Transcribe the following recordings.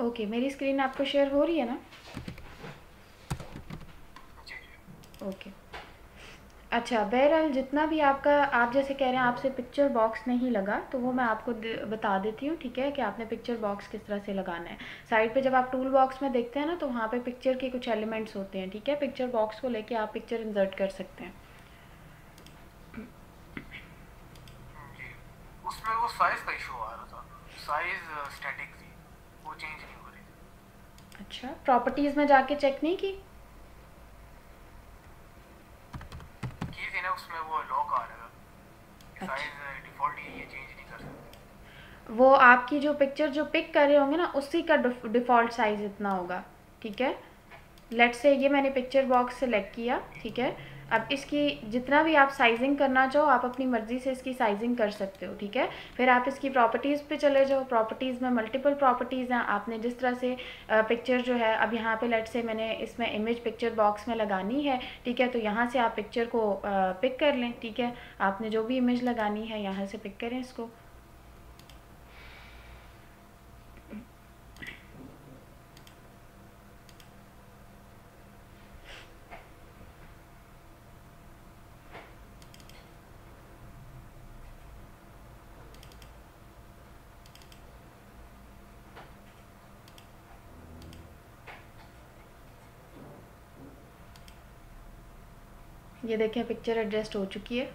Okay, मेरी screen आपको share हो रही है ना? जी जी। ओके। अच्छा, बहरहाल जितना भी आपका, आप जैसे कह रहे हैं आपसे पिक्चर बॉक्स नहीं लगा, तो वो मैं आपको बता देती हूँ, ठीक है, कि आपने पिक्चर बॉक्स किस तरह से लगाना है। साइड पे जब आप टूल बॉक्स में देखते हैं ना, तो वहाँ पे पिक्चर के कुछ एलिमेंट्स होते हैं, ठीक है। पिक्चर बॉक्स को लेके आप पिक्चर इंसर्ट कर सकते हैं। जी, उसमें वो साइज का इशू आ रहा था। साइज स्टैटिक थी, वो चेंज नहीं हो रही थी। अच्छा, प्रॉपर्टीज़ में जाके चेक नहीं की? की थी ना, उसमें वो लॉक आ रहा था कि अच्छा, साइज डिफ़ॉल्ट ही ये चेंज नहीं कर सकते। वो आपकी जो पिक्चर जो पिक कर रहे होंगे ना, उसी का डिफ़ॉल्ट साइज़ इतना होगा, ठीक है। लेट्स से ये मैंने पिक्चर बॉक्स सेलेक्ट किया, ठीक है। अब इसकी जितना भी आप साइजिंग करना चाहो, आप अपनी मर्ज़ी से इसकी साइजिंग कर सकते हो, ठीक है। फिर आप इसकी प्रॉपर्टीज़ पे चले जाओ। प्रॉपर्टीज़ में मल्टीपल प्रॉपर्टीज़ हैं। आपने जिस तरह से पिक्चर जो है, अब यहाँ पे लेट्स से मैंने इसमें इमेज पिक्चर बॉक्स में लगानी है, ठीक है, तो यहाँ से आप पिक्चर को पिक कर लें, ठीक है। आपने जो भी इमेज लगानी है यहाँ से पिक करें इसको। ये देखें, पिक्चर एडजस्ट हो चुकी है,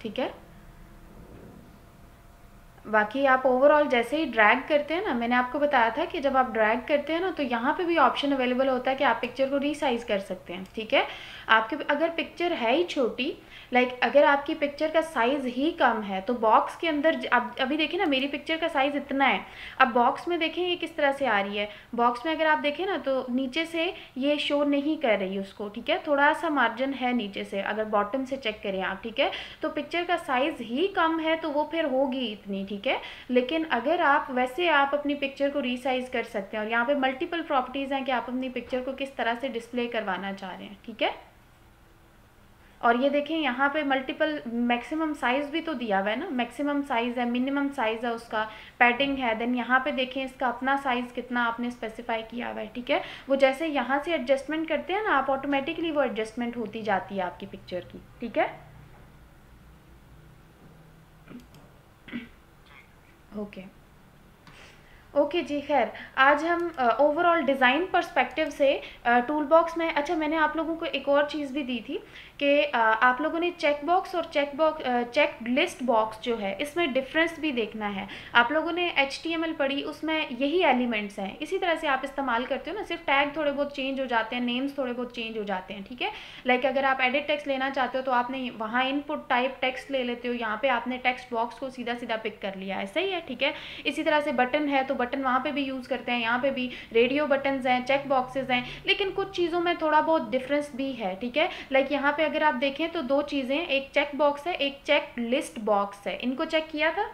ठीक है। बाकी आप ओवरऑल जैसे ही ड्रैग करते हैं ना, मैंने आपको बताया था कि जब आप ड्रैग करते हैं ना, तो यहाँ पे भी ऑप्शन अवेलेबल होता है कि आप पिक्चर को रीसाइज कर सकते हैं, ठीक है। आपके अगर पिक्चर है ही छोटी, लाइक अगर आपकी पिक्चर का साइज़ ही कम है, तो बॉक्स के अंदर अब अभी देखिए ना, मेरी पिक्चर का साइज़ इतना है। अब बॉक्स में देखें ये किस तरह से आ रही है। बॉक्स में अगर आप देखें ना, तो नीचे से ये शो नहीं कर रही उसको, ठीक है। थोड़ा सा मार्जिन है नीचे से, अगर बॉटम से चेक करें आप, ठीक है। तो पिक्चर का साइज़ ही कम है, तो वो फिर होगी इतनी, ठीक है। लेकिन अगर आप वैसे आप अपनी पिक्चर को रीसाइज कर सकते हैं, और यहाँ पे मल्टीपल प्रॉपर्टीज़ हैं कि आप अपनी पिक्चर को किस तरह से डिस्प्ले करवाना चाह रहे हैं, ठीक है। और ये देखें, यहाँ पे मल्टीपल मैक्सिमम साइज़ भी तो दिया हुआ है ना, मैक्सिमम साइज़ है, मिनिमम साइज़ है, उसका पैडिंग है। देन यहाँ पे देखें इसका अपना साइज़ कितना आपने स्पेसिफाई किया हुआ है, ठीक है। वो जैसे यहाँ से एडजस्टमेंट करते हैं ना आप, ऑटोमेटिकली वो एडजस्टमेंट होती जाती है आपकी पिक्चर की, ठीक है। ओके। ओके जी, खैर आज हम ओवरऑल डिज़ाइन पर्सपेक्टिव से टूल बॉक्स में, अच्छा मैंने आप लोगों को एक और चीज़ भी दी थी कि आप लोगों ने चेक बॉक्स और चेक लिस्ट बॉक्स जो है, इसमें डिफरेंस भी देखना है। आप लोगों ने HTML पढ़ी, उसमें यही एलिमेंट्स हैं, इसी तरह से आप इस्तेमाल करते हो ना, सिर्फ टैग थोड़े बहुत चेंज हो जाते हैं, नेम्स थोड़े बहुत चेंज हो जाते हैं, ठीक है। लाइक अगर आप एडिट टेक्स्ट लेना चाहते हो, तो आपने वहाँ इनपुट टाइप टेक्स्ट ले लेते हो, यहाँ पे आपने टेक्स्ट बॉक्स को सीधा सीधा पिक कर लिया है, सही है, ठीक है। इसी तरह से बटन है, तो बटन वहाँ पे भी यूज़ करते हैं, यहाँ पे भी रेडियो बटन्स हैं, चेक बॉक्सेस हैं, लेकिन कुछ चीज़ों में थोड़ा बहुत डिफरेंस भी है, ठीक है। लाइक यहाँ पे अगर आप देखें तो दो चीज़ें, एक चेक बॉक्स है, एक चेक लिस्ट बॉक्स है। इनको चेक किया था?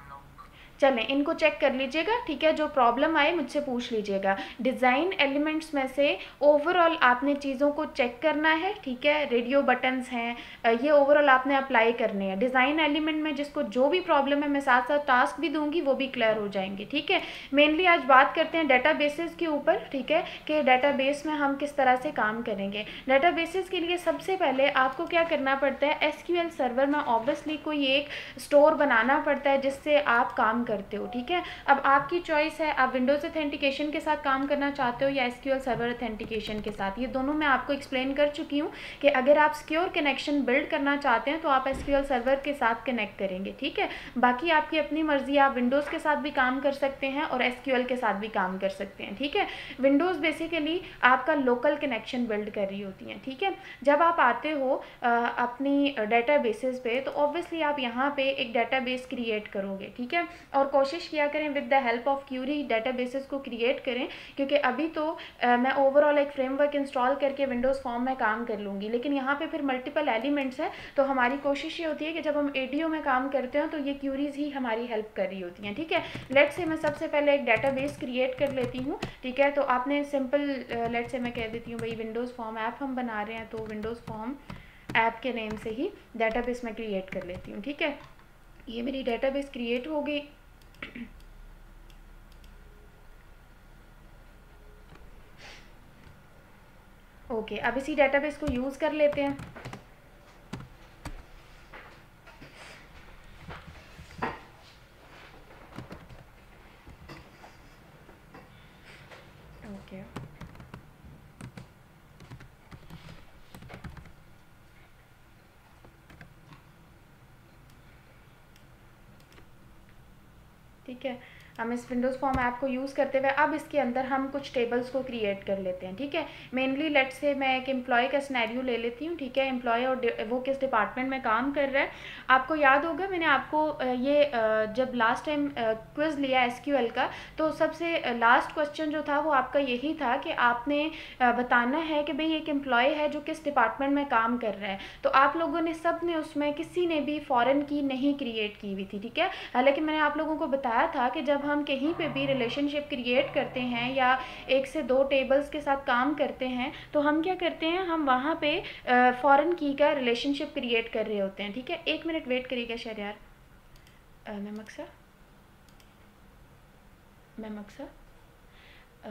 नोप। चलें, इनको चेक कर लीजिएगा, ठीक है। जो प्रॉब्लम आए मुझसे पूछ लीजिएगा। डिज़ाइन एलिमेंट्स में से ओवरऑल आपने चीज़ों को चेक करना है, ठीक है। रेडियो बटन्स हैं, ये ओवरऑल आपने अप्लाई करने हैं। डिज़ाइन एलिमेंट में जिसको जो भी प्रॉब्लम है, मैं साथ साथ टास्क भी दूंगी, वो भी क्लियर हो जाएंगे, ठीक है। मेनली आज बात करते हैं डेटाबेसेस के ऊपर, ठीक है, कि डेटाबेस में हम किस तरह से काम करेंगे। डेटाबेसेस के लिए सबसे पहले आपको क्या करना पड़ता है, SQL सर्वर में ऑब्वियसली कोई एक स्टोर बनाना पड़ता है जिससे आप काम करते हो, ठीक है। अब आपकी चॉइस है, आप विंडोज़ ऑथेंटिकेशन के साथ काम करना चाहते हो या SQL सर्वर ऑथेंटिकेशन के साथ। ये दोनों मैं आपको एक्सप्लेन कर चुकी हूँ कि अगर आप सिक्योर कनेक्शन बिल्ड करना चाहते हैं तो आप SQL सर्वर के साथ कनेक्ट करेंगे, ठीक है। बाकी आपकी अपनी मर्जी, आप विंडोज़ के साथ भी काम कर सकते हैं और SQL के साथ भी काम कर सकते हैं, ठीक है। विंडोज़ बेसिकली आपका लोकल कनेक्शन बिल्ड कर रही होती हैं, ठीक है। जब आप आते हो अपनी डेटाबेसेस पे, तो ऑब्वियसली आप यहाँ पे एक डेटाबेस क्रिएट करोगे, ठीक है। और कोशिश किया करें with the help of query databases को क्रिएट करें, क्योंकि अभी तो मैं ओवरऑल एक फ्रेमवर्क इंस्टॉल करके विंडोज़ फॉर्म में काम कर लूँगी, लेकिन यहाँ पे फिर मल्टीपल एलिमेंट्स हैं, तो हमारी कोशिश ये होती है कि जब हम ADO में काम करते हैं तो ये क्यूरीज ही हमारी हेल्प कर रही होती हैं, ठीक है। लेट्स से मैं सबसे पहले एक डेटाबेस क्रिएट कर लेती हूँ, ठीक है। तो आपने सिंपल लेट्स से मैं कह देती हूँ भाई विंडोज़ फॉर्म ऐप हम बना रहे हैं, तो विंडोज़ फॉर्म ऐप के नेम से ही डेटाबेस मैं क्रिएट कर लेती हूँ। ठीक है, ये मेरी डेटाबेस क्रिएट हो गई। ओके, अब इसी डेटाबेस को यूज़ कर लेते हैं। ओके, ठीक है, हम इस विंडोज़ फॉर्म ऐप को यूज़ करते हुए अब इसके अंदर हम कुछ टेबल्स को क्रिएट कर लेते हैं। ठीक है, मेनली लेट्स से मैं एक एम्प्लॉय का सिनेरियो ले लेती हूँ। ठीक है, एम्प्लॉय और वो किस डिपार्टमेंट में काम कर रहा है। आपको याद होगा मैंने आपको ये जब लास्ट टाइम क्विज़ लिया एसक्यूएल का, तो सबसे लास्ट क्वेश्चन जो था वो आपका यही था कि आपने बताना है कि भाई एक एम्प्लॉय है जो किस डिपार्टमेंट में काम कर रहा है। तो आप लोगों ने सब ने उसमें किसी ने भी फॉरेन की नहीं क्रिएट की हुई थी। ठीक है, हालांकि मैंने आप लोगों को बताया था कि जब हम कहीं पे भी रिलेशनशिप क्रिएट करते हैं या एक से दो टेबल्स के साथ काम करते हैं तो हम क्या करते हैं, हम वहाँ पे फॉरेन की का रिलेशनशिप क्रिएट कर रहे होते हैं। ठीक है, 1 मिनट वेट करिएगा शहरयार। मैम अक्सर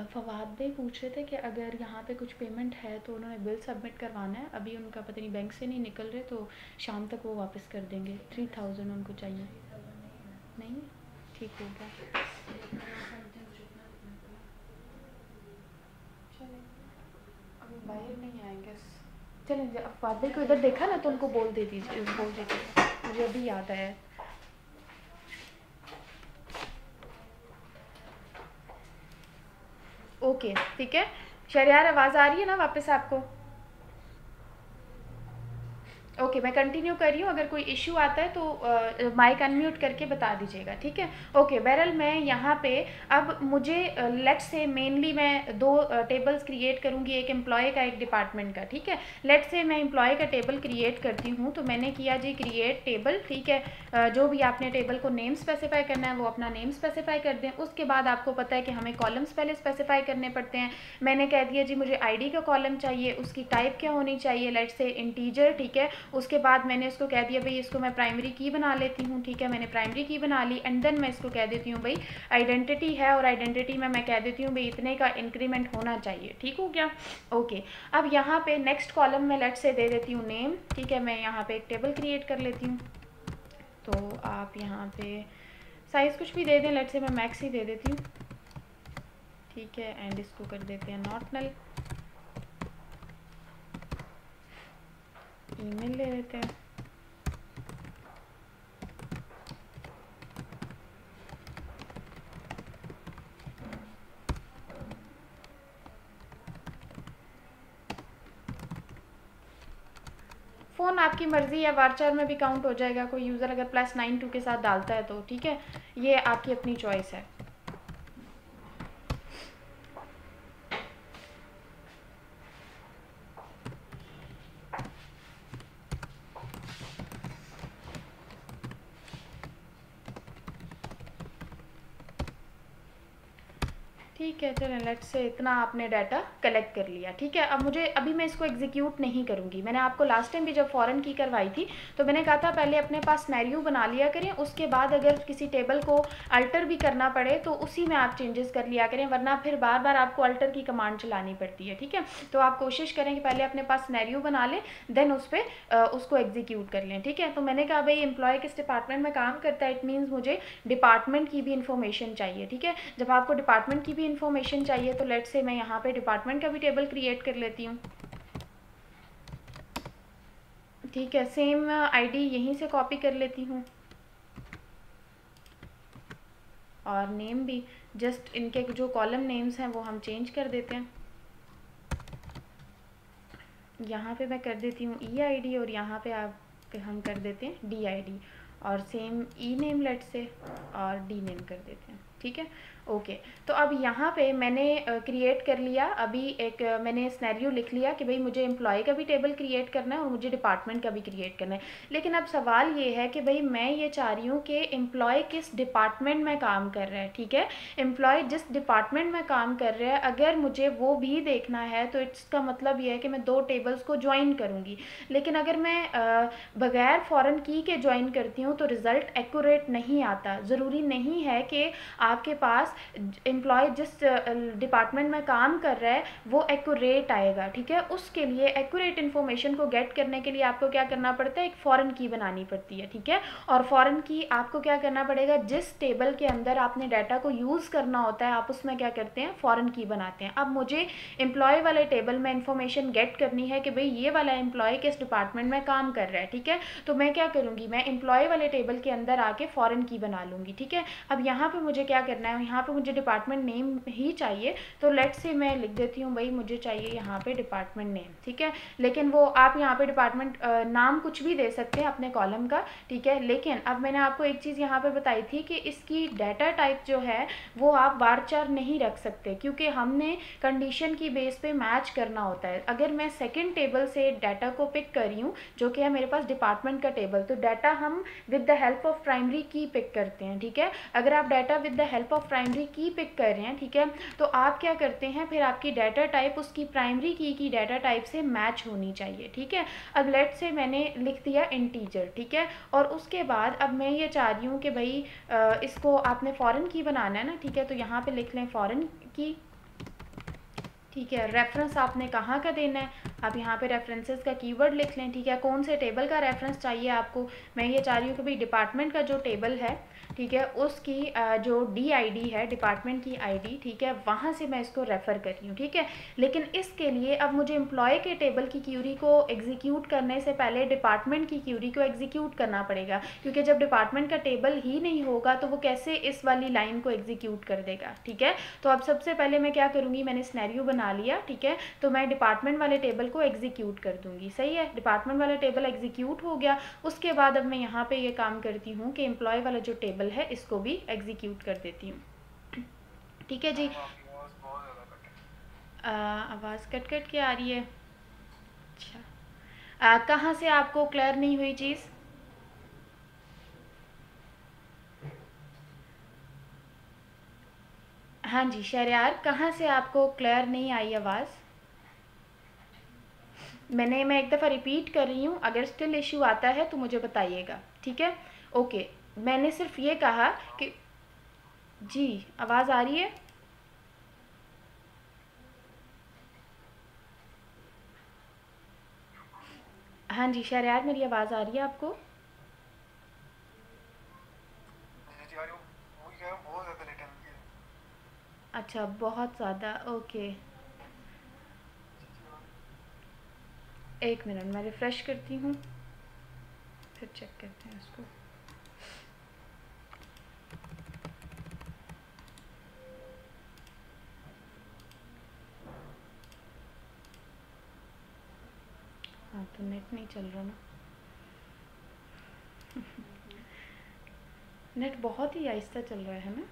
फवाद भाई पूछ रहे थे कि अगर यहाँ पे कुछ पेमेंट है तो उन्होंने बिल सबमिट करवाना है। अभी उनका पता नहीं बैंक से नहीं निकल रहे, तो शाम तक वो वापस कर देंगे। 3000 उनको चाहिए। नहीं, ठीक हो गया। अभी बाहर नहीं आएंगे। चलें, फवाद भाई को इधर देखा ना तो उनको बोल दीजिए, मुझे अभी याद आया। ओके, ठीक है शहरयार, आवाज़ आ रही है ना वापस आपको? ओके, मैं कंटिन्यू कर रही हूँ। अगर कोई इशू आता है तो माइक अनम्यूट करके बता दीजिएगा। ठीक है, ओके। बहरहाल मैं यहाँ पे अब मुझे लेट्स से मेनली मैं दो टेबल्स क्रिएट करूँगी, एक एम्प्लॉय का एक डिपार्टमेंट का। ठीक है, लेट्स से मैं एम्प्लॉय का टेबल क्रिएट करती हूँ। तो मैंने किया जी क्रिएट टेबल। ठीक है, जो भी आपने टेबल को नेम स्पेसिफाई करना है वो अपना नेम स्पेसिफाई कर दें। उसके बाद आपको पता है कि हमें कॉलम्स पहले स्पेसिफाई करने पड़ते हैं। मैंने कह दिया जी मुझे आईडी का कॉलम चाहिए, उसकी टाइप क्या होनी चाहिए, लेट्स से इंटीजर। ठीक है, उसके बाद मैंने इसको कह दिया भाई इसको मैं प्राइमरी की बना लेती हूँ। ठीक है, मैंने प्राइमरी की बना ली एंड देन मैं इसको कह देती हूँ भाई आइडेंटिटी है, और आइडेंटिटी में मैं कह देती हूँ भाई इतने का इंक्रीमेंट होना चाहिए। ठीक हो गया, ओके। अब यहाँ पे नेक्स्ट कॉलम में लेट्स से दे देती हूँ नेम। ठीक है, मैं यहाँ पे एक टेबल क्रिएट कर लेती हूँ। तो आप यहाँ पे साइज़ कुछ भी दे दें, लेट्स से मैं मैक्स ही दे देती हूँ। ठीक है, एंड इसको कर देते हैं नॉट नल। ईमेल ले लेते हैं। फ़ोन आपकी मर्ज़ी है, वारचार में भी काउंट हो जाएगा। कोई यूज़र अगर +92 के साथ डालता है तो ठीक है, ये आपकी अपनी चॉइस है। ठीक है, चलें लेट्स से इतना आपने डाटा कलेक्ट कर लिया। ठीक है, अब अभी मैं इसको एग्जीक्यूट नहीं करूँगी। मैंने आपको लास्ट टाइम भी जब फॉरेन की करवाई थी तो मैंने कहा था पहले अपने पास सिनेरियो बना लिया करें, उसके बाद अगर किसी टेबल को अल्टर भी करना पड़े तो उसी में आप चेंजेस कर लिया करें, वरना फिर बार बार आपको अल्टर की कमांड चलानी पड़ती है। ठीक है, तो आप कोशिश करें कि पहले अपने पास सिनेरियो बना लें, देन उस पर उसको एग्जीक्यूट कर लें। ठीक है, तो मैंने कहा भाई एम्प्लॉय किस डिपार्टमेंट में काम करता है, इट मीन्स मुझे डिपार्टमेंट की भी इन्फॉर्मेशन चाहिए। ठीक है, जब आपको डिपार्टमेंट की भी इन्फॉर्मेशन चाहिए तो लेट्स से मैं यहाँ पे डिपार्टमेंट का भी टेबल क्रिएट कर लेती हूँ। ठीक है, सेम आईडी यहीं से कॉपी कर लेती हूँ और नेम भी जस्ट इनके जो कॉलम नेम्स हैं वो हम चेंज कर देते हैं। यहाँ पे मैं कर देती हूँ ई आई डी और यहाँ पे आप हम कर देते हैं डी आई डी, और सेम ई नेम लेट से और डी नेम कर देते हैं। ठीक है, ओके। तो अब यहाँ पे मैंने क्रिएट कर लिया, अभी एक मैंने स्नैरियो लिख लिया कि भाई मुझे एम्प्लॉय का भी टेबल क्रिएट करना है और मुझे डिपार्टमेंट का भी क्रिएट करना है। लेकिन अब सवाल ये है कि भाई मैं ये चाह रही हूँ कि एम्प्लॉय किस डिपार्टमेंट में काम कर रहा है, ठीक है। एम्प्लॉय जिस डिपार्टमेंट में काम कर रहा है अगर मुझे वो भी देखना है तो इसका मतलब ये है कि मैं 2 टेबल्स को ज्वाइन करूँगी। लेकिन अगर मैं बगैर फॉरेन की के ज्वाइन करती हूँ तो रिज़ल्ट एक्यूरेट नहीं आता। ज़रूरी नहीं है कि आपके पास एम्प्लॉय जिस डिपार्टमेंट में काम कर रहा है वो एक्यूरेट आएगा, ठीक है। उसके लिए एक्यूरेट इन्फॉर्मेशन को गेट करने के लिए आपको क्या करना पड़ता है, एक फॉरेन की बनानी पड़ती है, ठीक है। और फॉरेन की आपको क्या करना पड़ेगा, जिस टेबल के अंदर आपने डाटा को यूज़ करना होता है आप उसमें क्या करते हैं, फॉरेन की बनाते हैं। अब मुझे एम्प्लॉय वाले टेबल में इन्फॉर्मेशन गेट करनी है कि भाई ये वाला एम्प्लॉय किस डिपार्टमेंट में काम कर रहा है, ठीक है। तो मैं क्या करूँगी, मैं एम्प्लॉय वाले टेबल के अंदर आके फॉरेन की बना लूँगी, ठीक है। अब यहाँ पे मुझे क्या करना है, यहाँ पे मुझे डिपार्टमेंट नेम ही चाहिए, तो लेट से मैं लिख देती हूँ भाई मुझे चाहिए यहाँ पे डिपार्टमेंट नेम, ठीक है। लेकिन वो आप यहाँ पे डिपार्टमेंट नाम कुछ भी दे सकते हैं अपने कॉलम का, ठीक है। लेकिन अब मैंने आपको एक चीज़ यहाँ पे बताई थी कि इसकी डाटा टाइप जो है वो आप वारचार नहीं रख सकते, क्योंकि हमने कंडीशन की बेस पे मैच करना होता है। अगर मैं सेकेंड टेबल से डाटा को पिक कर रही हूँ जो कि है मेरे पास डिपार्टमेंट का टेबल, तो डाटा हम with the help of primary की पिक करते हैं, ठीक है। अगर आप data with the help of primary की पिक कर रहे हैं, ठीक है, तो आप क्या करते हैं, फिर आपकी डाटा टाइप उसकी प्राइमरी की डाटा टाइप से मैच होनी चाहिए, ठीक है। अब लेट से मैंने लिख दिया इंटीजर, ठीक है। और उसके बाद अब मैं ये चाह रही हूँ कि भाई इसको आपने फॉरेन की बनाना है ना, ठीक है। तो यहाँ पे लिख लें फॉरेन की, ठीक है। रेफरेंस आपने कहाँ का देना है, आप यहाँ पे रेफरेंसेस का कीवर्ड लिख लें, ठीक है। कौन से टेबल का रेफरेंस चाहिए आपको, मैं ये चाह रही हूँ कि भाई डिपार्टमेंट का जो टेबल है, ठीक है, उसकी जो DID है, डिपार्टमेंट की ID, ठीक है, वहाँ से मैं इसको रेफ़र कर रही हूँ, ठीक है। लेकिन इसके लिए अब मुझे एम्प्लॉय के टेबल की क्यूरी को एग्जीक्यूट करने से पहले डिपार्टमेंट की क्यूरी को एग्जीक्यूट करना पड़ेगा, क्योंकि जब डिपार्टमेंट का टेबल ही नहीं होगा तो वो कैसे इस वाली लाइन को एग्जीक्यूट कर देगा, ठीक है। तो अब सबसे पहले मैं क्या करूँगी, मैंने सिनेरियो बना लिया, ठीक है। तो मैं डिपार्टमेंट वाले टेबल को एग्जीक्यूट कर दूँगी, सही है। डिपार्टमेंट वाला टेबल एग्जीक्यूट हो गया। उसके बाद अब मैं यहाँ पे ये काम करती हूँ कि एम्प्लॉय वाला जो टेबल है इसको भी एग्जीक्यूट कर देती हूँ, ठीक है जी। आवाज़ कट कट के आ रही है, अच्छा। कहाँ से आपको क्लियर नहीं हुई चीज़, हाँ जी शहरयार, कहाँ से आपको क्लियर नहीं आई आवाज़। मैं एक दफ़ा रिपीट कर रही हूँ, अगर स्टिल इशू आता है तो मुझे बताइएगा, ठीक है। ओके, मैंने सिर्फ ये कहा कि जी आवाज़ आ रही है, हाँ जी शहरयार, मेरी आवाज़ आ रही है आपको। अच्छा बहुत ज़्यादा, ओके एक मिनट मैं रिफ़्रेश करती हूँ फिर चेक करते हैं इसको। हाँ तो नेट नहीं चल रहा ना नेट बहुत ही आहिस्ता चल रहा है ना।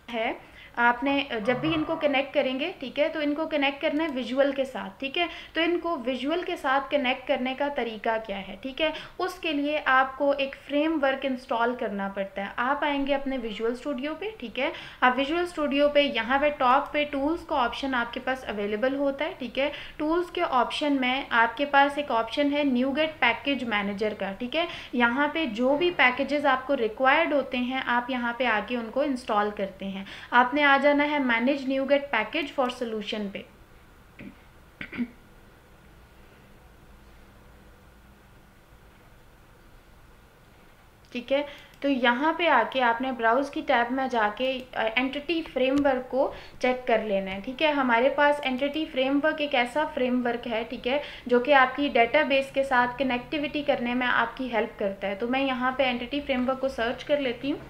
है आपने जब भी इनको कनेक्ट करेंगे, ठीक है, तो इनको कनेक्ट करना है विजुअल के साथ, ठीक है। तो इनको विजुअल के साथ कनेक्ट करने का तरीका क्या है, ठीक है। उसके लिए आपको एक फ्रेमवर्क इंस्टॉल करना पड़ता है। आप आएंगे अपने विजुअल स्टूडियो पे, ठीक है। आप विजुअल स्टूडियो पे यहाँ पे टॉप पे टूल्स का ऑप्शन आपके पास अवेलेबल होता है, ठीक है। टूल्स के ऑप्शन में आपके पास एक ऑप्शन है न्यूगेट पैकेज मैनेजर का, ठीक है। यहाँ पे जो भी पैकेजेस आपको रिक्वायर्ड होते हैं आप यहाँ पे आके उनको इंस्टॉल करते हैं। आपने आ जाना है manage NuGet package for solution पे, ठीक है। तो यहाँ पे आके आपने ब्राउज़ की टैब में जाके एंटिटी फ्रेमवर्क को चेक कर लेना है, ठीक है। हमारे पास एंटिटी फ्रेमवर्क एक ऐसा फ्रेमवर्क है, ठीक है, जो कि आपकी डेटाबेस के साथ कनेक्टिविटी करने में आपकी हेल्प करता है। तो मैं यहाँ पे एंटिटी फ्रेमवर्क को सर्च कर लेती हूँ।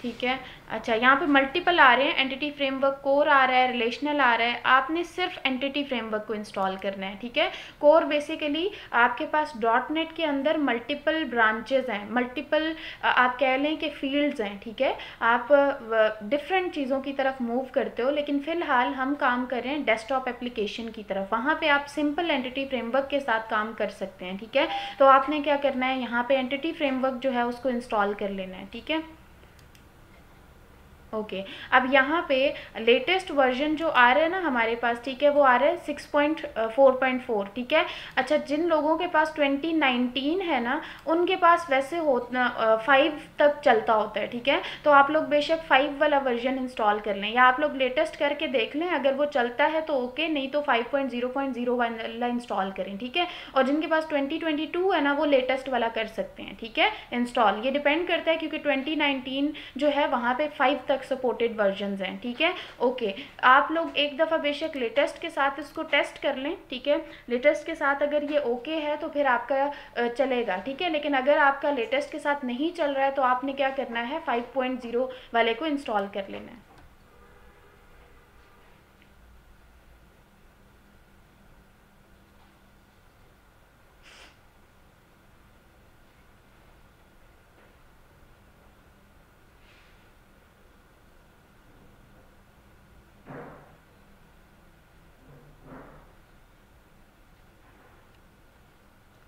ठीक है। अच्छा, यहाँ पे मल्टीपल आ रहे हैं, एंटिटी फ्रेमवर्क कोर आ रहा है, रिलेशनल आ रहा है, आपने सिर्फ एंटिटी फ्रेमवर्क को इंस्टॉल करना है। ठीक है। कोर बेसिकली आपके पास डॉट नेट के अंदर मल्टीपल ब्रांचेज हैं, मल्टीपल आप कह लें कि फील्ड्स हैं। ठीक है। आप डिफरेंट चीज़ों की तरफ मूव करते हो, लेकिन फ़िलहाल हम काम कर रहे हैं डेस्कटॉप एप्लीकेशन की तरफ। वहाँ पे आप सिंपल एंटिटी फ्रेमवर्क के साथ काम कर सकते हैं। ठीक है। तो आपने क्या करना है, यहाँ पे एंटिटी फ्रेमवर्क जो है उसको इंस्टॉल कर लेना है। ठीक है। ओके। अब यहाँ पे लेटेस्ट वर्जन जो आ रहा है ना हमारे पास, ठीक है, वो आ रहा है 6.4.4। ठीक है। अच्छा, जिन लोगों के पास 2019 है ना, उनके पास वैसे हो 5 तक चलता होता है। ठीक है। तो आप लोग बेशक 5 वाला वर्जन इंस्टॉल कर लें, या आप लोग लेटेस्ट करके देख लें, अगर वो चलता है तो ओके, नहीं तो 5.0.0 वाला इंस्टॉल करें। ठीक है। और जिनके पास 2022 है ना, वो लेटेस्ट वाला कर सकते हैं। ठीक है, इंस्टॉल। ये डिपेंड करता है क्योंकि 2019 जो है वहाँ पे 5 तक सपोर्टेड वर्जन्स हैं। ठीक है। ओके। आप लोग एक दफ़ा बेशक लेटेस्ट के साथ इसको टेस्ट कर लें। ठीक है। लेटेस्ट के साथ अगर ये ओके है तो फिर आपका चलेगा। ठीक है। लेकिन अगर आपका लेटेस्ट के साथ नहीं चल रहा है तो आपने क्या करना है, 5.0 वाले को इंस्टॉल कर लेना है।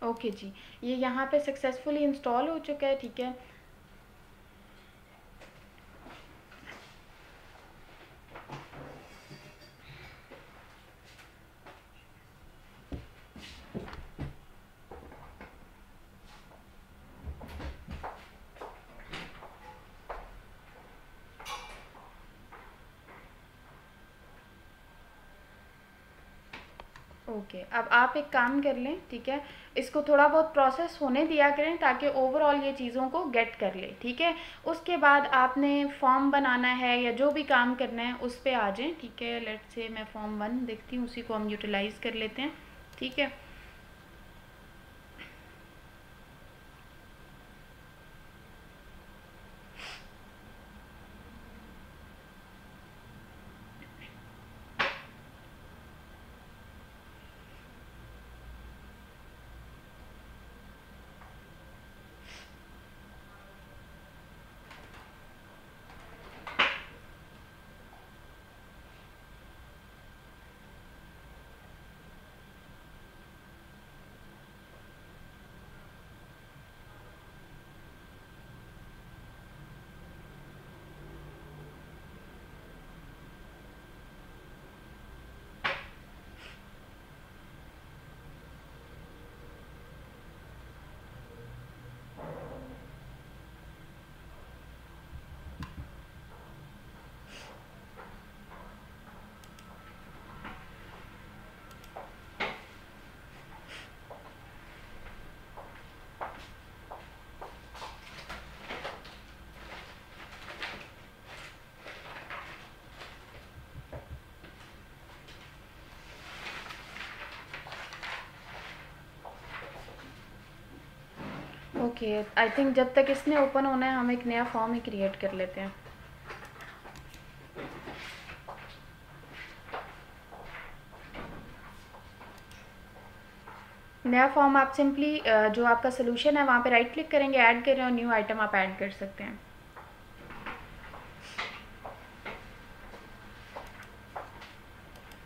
ओके जी, ये यहाँ पे सक्सेसफुली इंस्टॉल हो चुका है। ठीक है। ओके। अब आप एक काम कर लें। ठीक है। इसको थोड़ा बहुत प्रोसेस होने दिया करें ताकि ओवरऑल ये चीज़ों को गेट कर ले। ठीक है। उसके बाद आपने फॉर्म बनाना है या जो भी काम करना है उस पर आ जाएं। ठीक है। लेट्स से मैं फॉर्म 1 देखती हूँ, उसी को हम यूटिलाइज़ कर लेते हैं। ठीक है। ओके। आई थिंक जब तक इसने ओपन होना है हम एक नया फॉर्म ही क्रिएट कर लेते हैं। नया फॉर्म आप सिंपली जो आपका सोल्यूशन है वहाँ पे राइट क्लिक करेंगे, ऐड करें और न्यू आइटम आप ऐड कर सकते हैं।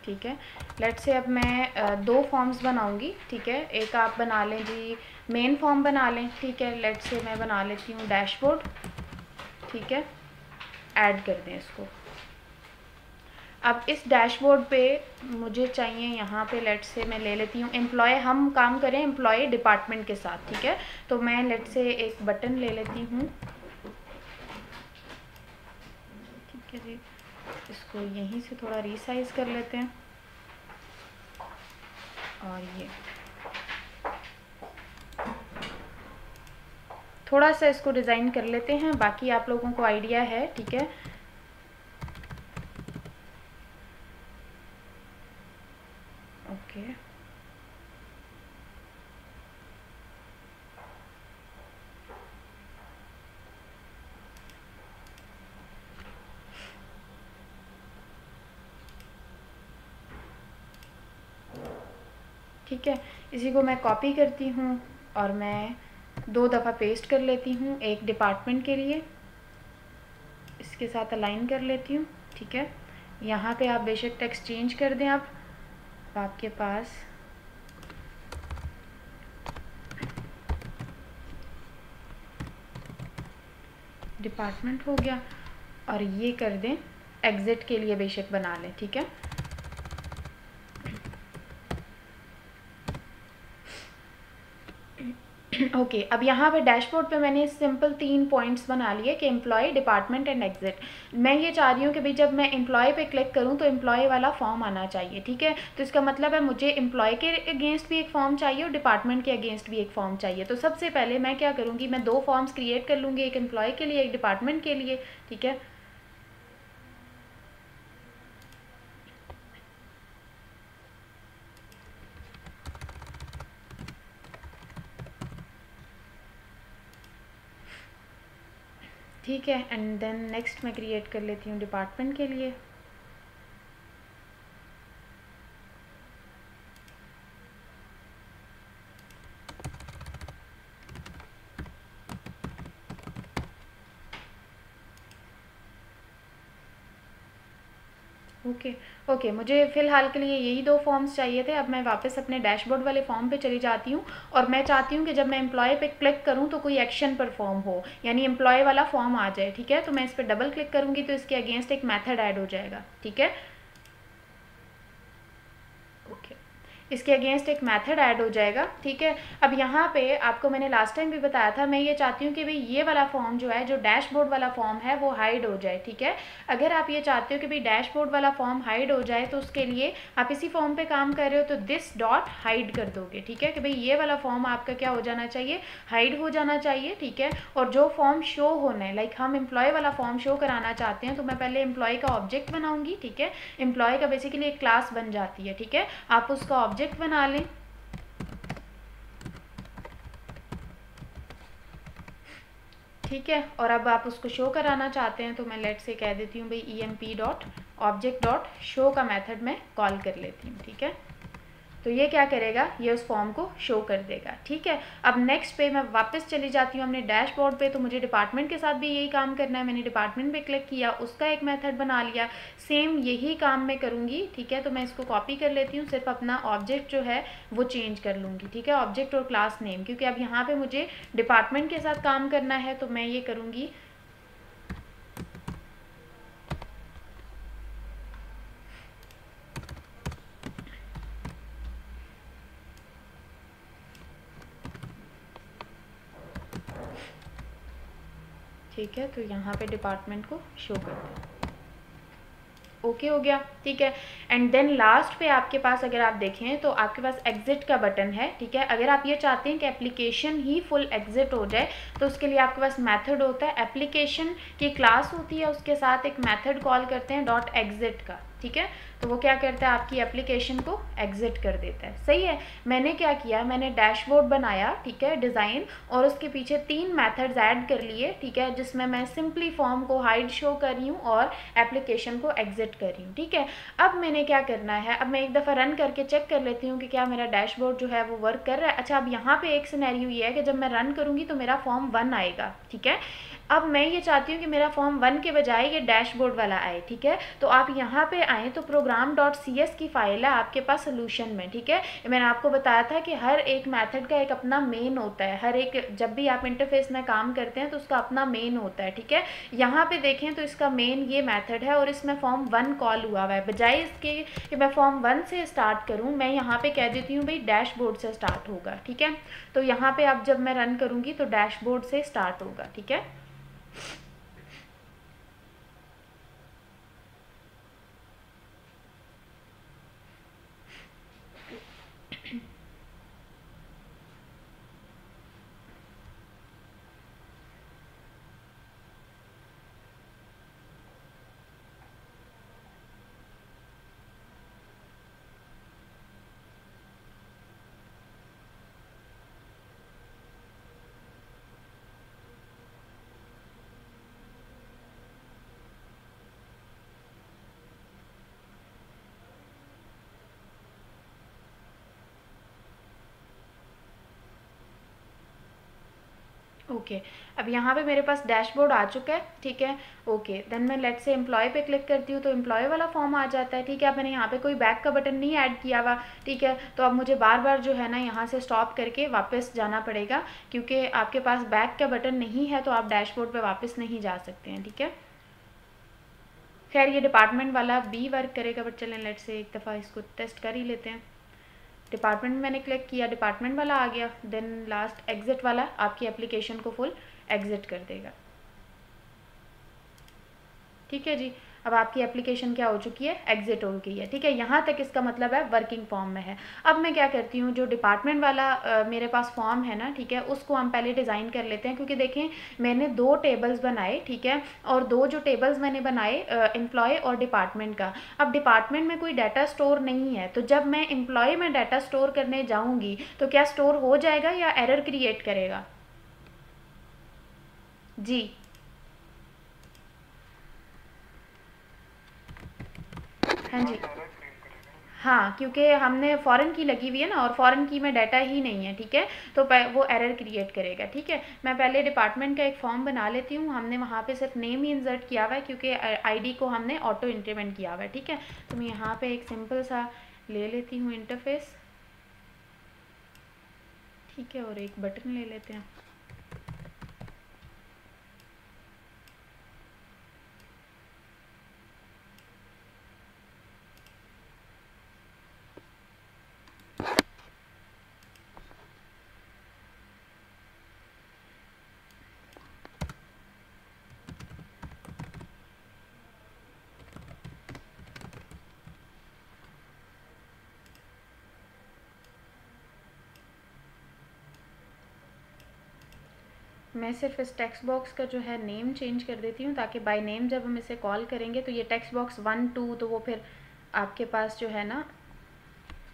ठीक है। लेट्स से अब मैं 2 फॉर्म्स बनाऊंगी। ठीक है। एक आप बना लें जी, मेन फॉर्म बना लें। ठीक है। लेट्स से मैं बना लेती हूँ डैशबोर्ड। ठीक है। ऐड कर दें इसको। अब इस डैशबोर्ड पे मुझे चाहिए, यहाँ पे लेट्स से मैं ले लेती हूँ एम्प्लॉय। हम काम करें एम्प्लॉय डिपार्टमेंट के साथ। ठीक है। तो मैं लेट्स से एक बटन ले लेती हूँ। ठीक है जी। इसको यहीं से थोड़ा रीसाइज कर लेते हैं। और ये थोड़ा सा इसको डिज़ाइन कर लेते हैं, बाकी आप लोगों को आइडिया है। ठीक है। ओके। ठीक है, इसी को मैं कॉपी करती हूँ और मैं 2 दफ़ा पेस्ट कर लेती हूँ, एक डिपार्टमेंट के लिए इसके साथ अलाइन कर लेती हूँ। ठीक है, यहाँ पे आप बेशक टेक्स्ट चेंज कर दें। अब आपके पास डिपार्टमेंट हो गया और ये कर दें एग्ज़िट के लिए बेशक बना लें। ठीक है, ओके अब यहाँ पे डैशबोर्ड पे मैंने सिंपल 3 पॉइंट्स बना लिए कि एम्प्लॉय, डिपार्टमेंट एंड एग्जिट। मैं ये चाह रही हूँ कि भाई जब मैं एम्प्लॉय पे क्लिक करूँ तो एम्प्लॉय वाला फॉर्म आना चाहिए। ठीक है, तो इसका मतलब है मुझे एम्प्लॉय के अगेंस्ट भी एक फॉर्म चाहिए और डिपार्टमेंट के अगेंस्ट भी एक फॉर्म चाहिए। तो सबसे पहले मैं क्या करूँगी, मैं 2 फॉर्म्स क्रिएट कर लूँगी, एक एम्प्लॉय के लिए, एक डिपार्टमेंट के लिए। ठीक है, ठीक है, एंड देन नेक्स्ट मैं क्रिएट कर लेती हूँ डिपार्टमेंट के लिए। ओके ओके, मुझे फ़िलहाल के लिए यही 2 फॉर्म्स चाहिए थे। अब मैं वापस अपने डैशबोर्ड वाले फॉर्म पे चली जाती हूँ और मैं चाहती हूँ कि जब मैं एम्प्लॉय पे क्लिक करूँ तो कोई एक्शन परफॉर्म हो, यानी एम्प्लॉय वाला फॉर्म आ जाए। ठीक है, तो मैं इस पर डबल क्लिक करूँगी तो इसके अगेंस्ट एक मेथड ऐड हो जाएगा। ठीक है, ओके, इसके अगेंस्ट एक मेथड ऐड हो जाएगा। ठीक है, अब यहाँ पे आपको मैंने लास्ट टाइम भी बताया था, मैं ये चाहती हूँ कि भाई ये वाला फॉर्म जो है, जो डैशबोर्ड वाला फॉर्म है वो हाइड हो जाए। ठीक है, अगर आप ये चाहते हो कि भाई डैशबोर्ड वाला फॉर्म हाइड हो जाए तो उसके लिए आप इसी फॉर्म पे काम कर रहे हो तो दिस डॉट हाइड कर दोगे। ठीक है, कि भाई ये वाला फॉर्म आपका क्या हो जाना चाहिए, हाइड हो जाना चाहिए। ठीक है, और जो फॉर्म शो होना है, लाइक हम एम्प्लॉय वाला फॉर्म शो कराना चाहते हैं तो मैं पहले एम्प्लॉय का ऑब्जेक्ट बनाऊंगी। ठीक है, एम्प्लॉय का बेसिकली एक क्लास बन जाती है। ठीक है, आप उसका ऑब्जेक्ट बना लें। ठीक है, और अब आप उसको शो कराना चाहते हैं तो मैं लेट से कह देती हूँ भाई emp dot object dot show का मेथड मैं कॉल कर लेती हूँ। ठीक है, तो ये क्या करेगा, ये उस फॉर्म को शो कर देगा। ठीक है, अब नेक्स्ट पे मैं वापस चली जाती हूँ अपने डैशबोर्ड पे, तो मुझे डिपार्टमेंट के साथ भी यही काम करना है। मैंने डिपार्टमेंट पे क्लिक किया, उसका एक मेथड बना लिया, सेम यही काम मैं करूँगी। ठीक है, तो मैं इसको कॉपी कर लेती हूँ, सिर्फ अपना ऑब्जेक्ट जो है वो चेंज कर लूँगी। ठीक है, ऑब्जेक्ट और क्लास नेम, क्योंकि अब यहाँ पर मुझे डिपार्टमेंट के साथ काम करना है तो मैं ये करूँगी ठीक है, तो यहाँ पे डिपार्टमेंट को शो कर दें। ओके हो गया। ठीक है, एंड देन लास्ट पे आपके पास अगर आप देखें तो आपके पास एग्जिट का बटन है। ठीक है, अगर आप ये चाहते हैं कि एप्लीकेशन ही फुल एग्जिट हो जाए तो उसके लिए आपके पास मेथड होता है, एप्लीकेशन की क्लास होती है, उसके साथ एक मेथड कॉल करते हैं डॉट एग्जिट का। ठीक है, तो वो क्या करता है, आपकी एप्लीकेशन को एग्जिट कर देता है। सही है, मैंने क्या किया, मैंने डैशबोर्ड बनाया। ठीक है, डिज़ाइन, और उसके पीछे 3 मेथड्स ऐड कर लिए। ठीक है, जिसमें मैं सिंपली फॉर्म को हाइड शो कर रही हूँ और एप्लीकेशन को एग्जिट कर रही हूँ। ठीक है, अब मैंने क्या करना है, अब मैं एक दफ़ा रन करके चेक कर लेती हूँ कि क्या मेरा डैशबोर्ड जो है वो वर्क कर रहा है। अच्छा, अब यहाँ पे एक सिनेरियो ये है कि जब मैं रन करूँगी तो मेरा फॉर्म 1 आएगा। ठीक है, अब मैं ये चाहती हूँ कि मेरा फॉर्म 1 के बजाय ये डैशबोर्ड वाला आए। ठीक है, तो आप यहाँ पे आएँ तो प्रोग्राम डॉट सी एस की फ़ाइल है आपके पास सोल्यूशन में। ठीक है, मैंने आपको बताया था कि हर एक मेथड का एक अपना मेन होता है, हर एक जब भी आप इंटरफेस में काम करते हैं तो उसका अपना मेन होता है। ठीक है, यहाँ पे देखें तो इसका मेन ये मेथड है और इसमें फॉर्म 1 कॉल हुआ हुआ है। बजाय इसके कि मैं फॉर्म 1 से स्टार्ट करूँ, मैं यहाँ पे कह देती हूँ भाई डैशबोर्ड से स्टार्ट होगा। ठीक है, तो यहाँ पे अब जब मैं रन करूँगी तो डैशबोर्ड से स्टार्ट होगा। ठीक है, ओके अब यहाँ पे मेरे पास डैशबोर्ड आ चुका है, ठीक है। ओके देन मैं लेट से एम्प्लॉय पे क्लिक करती हूँ तो एम्प्लॉय वाला फॉर्म आ जाता है, ठीक है। अब मैंने यहाँ पे कोई बैक का बटन नहीं ऐड किया हुआ, ठीक है। तो अब मुझे बार बार जो है ना यहाँ से स्टॉप करके वापस जाना पड़ेगा, क्योंकि आपके पास बैक का बटन नहीं है तो आप डैशबोर्ड पे वापस नहीं जा सकते हैं, ठीक है। खैर ये डिपार्टमेंट वाला भी वर्क करेगा, बट चलें लेट से एक दफ़ा इसको टेस्ट कर ही लेते हैं। डिपार्टमेंट में मैंने क्लिक किया, डिपार्टमेंट वाला आ गया, देन लास्ट एग्जिट वाला आपकी एप्लीकेशन को फुल एग्जिट कर देगा, ठीक है जी। अब आपकी एप्लीकेशन क्या हो चुकी है, एग्जिट हो गई है, ठीक है। यहाँ तक इसका मतलब है वर्किंग फॉर्म में है। अब मैं क्या करती हूँ, जो डिपार्टमेंट वाला मेरे पास फॉर्म है ना, ठीक है, उसको हम पहले डिज़ाइन कर लेते हैं, क्योंकि देखें मैंने 2 टेबल्स बनाए, ठीक है। और 2 जो टेबल्स मैंने बनाए एम्प्लॉय और डिपार्टमेंट का। अब डिपार्टमेंट में कोई डाटा स्टोर नहीं है, तो जब मैं एम्प्लॉय में डाटा स्टोर करने जाऊँगी तो क्या स्टोर हो जाएगा या एरर क्रिएट करेगा? जी हाँ जी, एरर क्रिएट करेगा। हाँ, क्योंकि हमने फॉरेन की लगी हुई है ना, और फॉरेन की में डाटा ही नहीं है, ठीक है। तो वो एरर क्रिएट करेगा, ठीक है। मैं पहले डिपार्टमेंट का एक फॉर्म बना लेती हूँ। हमने वहाँ पे सिर्फ नेम ही इंसर्ट किया हुआ है, क्योंकि आईडी को हमने ऑटो इंक्रीमेंट किया हुआ है, ठीक है। तो मैं यहाँ पे एक सिंपल सा ले लेती हूँ इंटरफेस, ठीक है, और एक बटन ले लेते हैं। मैं सिर्फ इस टेक्स्ट बॉक्स का जो है नेम चेंज कर देती हूँ, ताकि बाय नेम जब हम इसे कॉल करेंगे तो ये टेक्स्ट बॉक्स 1 2 तो वो फिर आपके पास जो है ना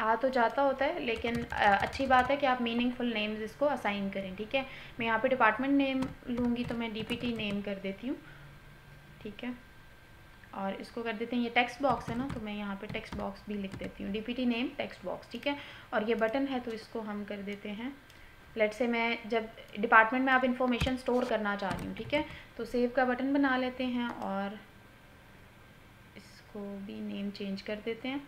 आ तो जाता होता है, लेकिन अच्छी बात है कि आप मीनिंगफुल नेम्स इसको असाइन करें, ठीक है। मैं यहाँ पे डिपार्टमेंट नेम लूँगी तो मैं डीपीटी नेम कर देती हूँ, ठीक है। और इसको कर देते हैं, ये टेक्स्ट बॉक्स है ना, तो मैं यहाँ पे टेक्स्ट बॉक्स भी लिख देती हूँ, डीपीटी नेम टेक्स्ट बॉक्स, ठीक है। और ये बटन है तो इसको हम कर देते हैं, लेट से मैं जब डिपार्टमेंट में आप इन्फॉर्मेशन स्टोर करना चाह रही हूँ, ठीक है, तो सेव का बटन बना लेते हैं और इसको भी नेम चेंज कर देते हैं।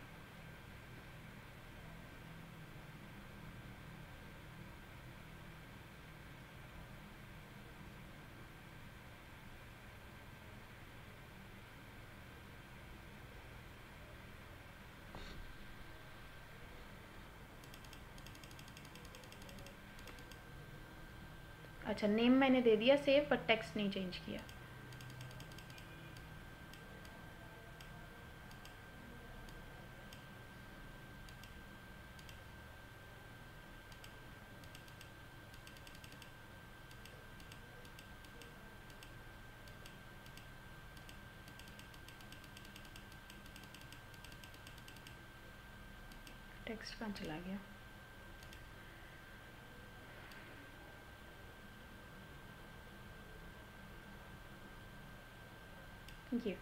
अच्छा नेम मैंने दे दिया सेव, पर टेक्स्ट नहीं चेंज किया। टेक्स्ट कहाँ चला गया? ये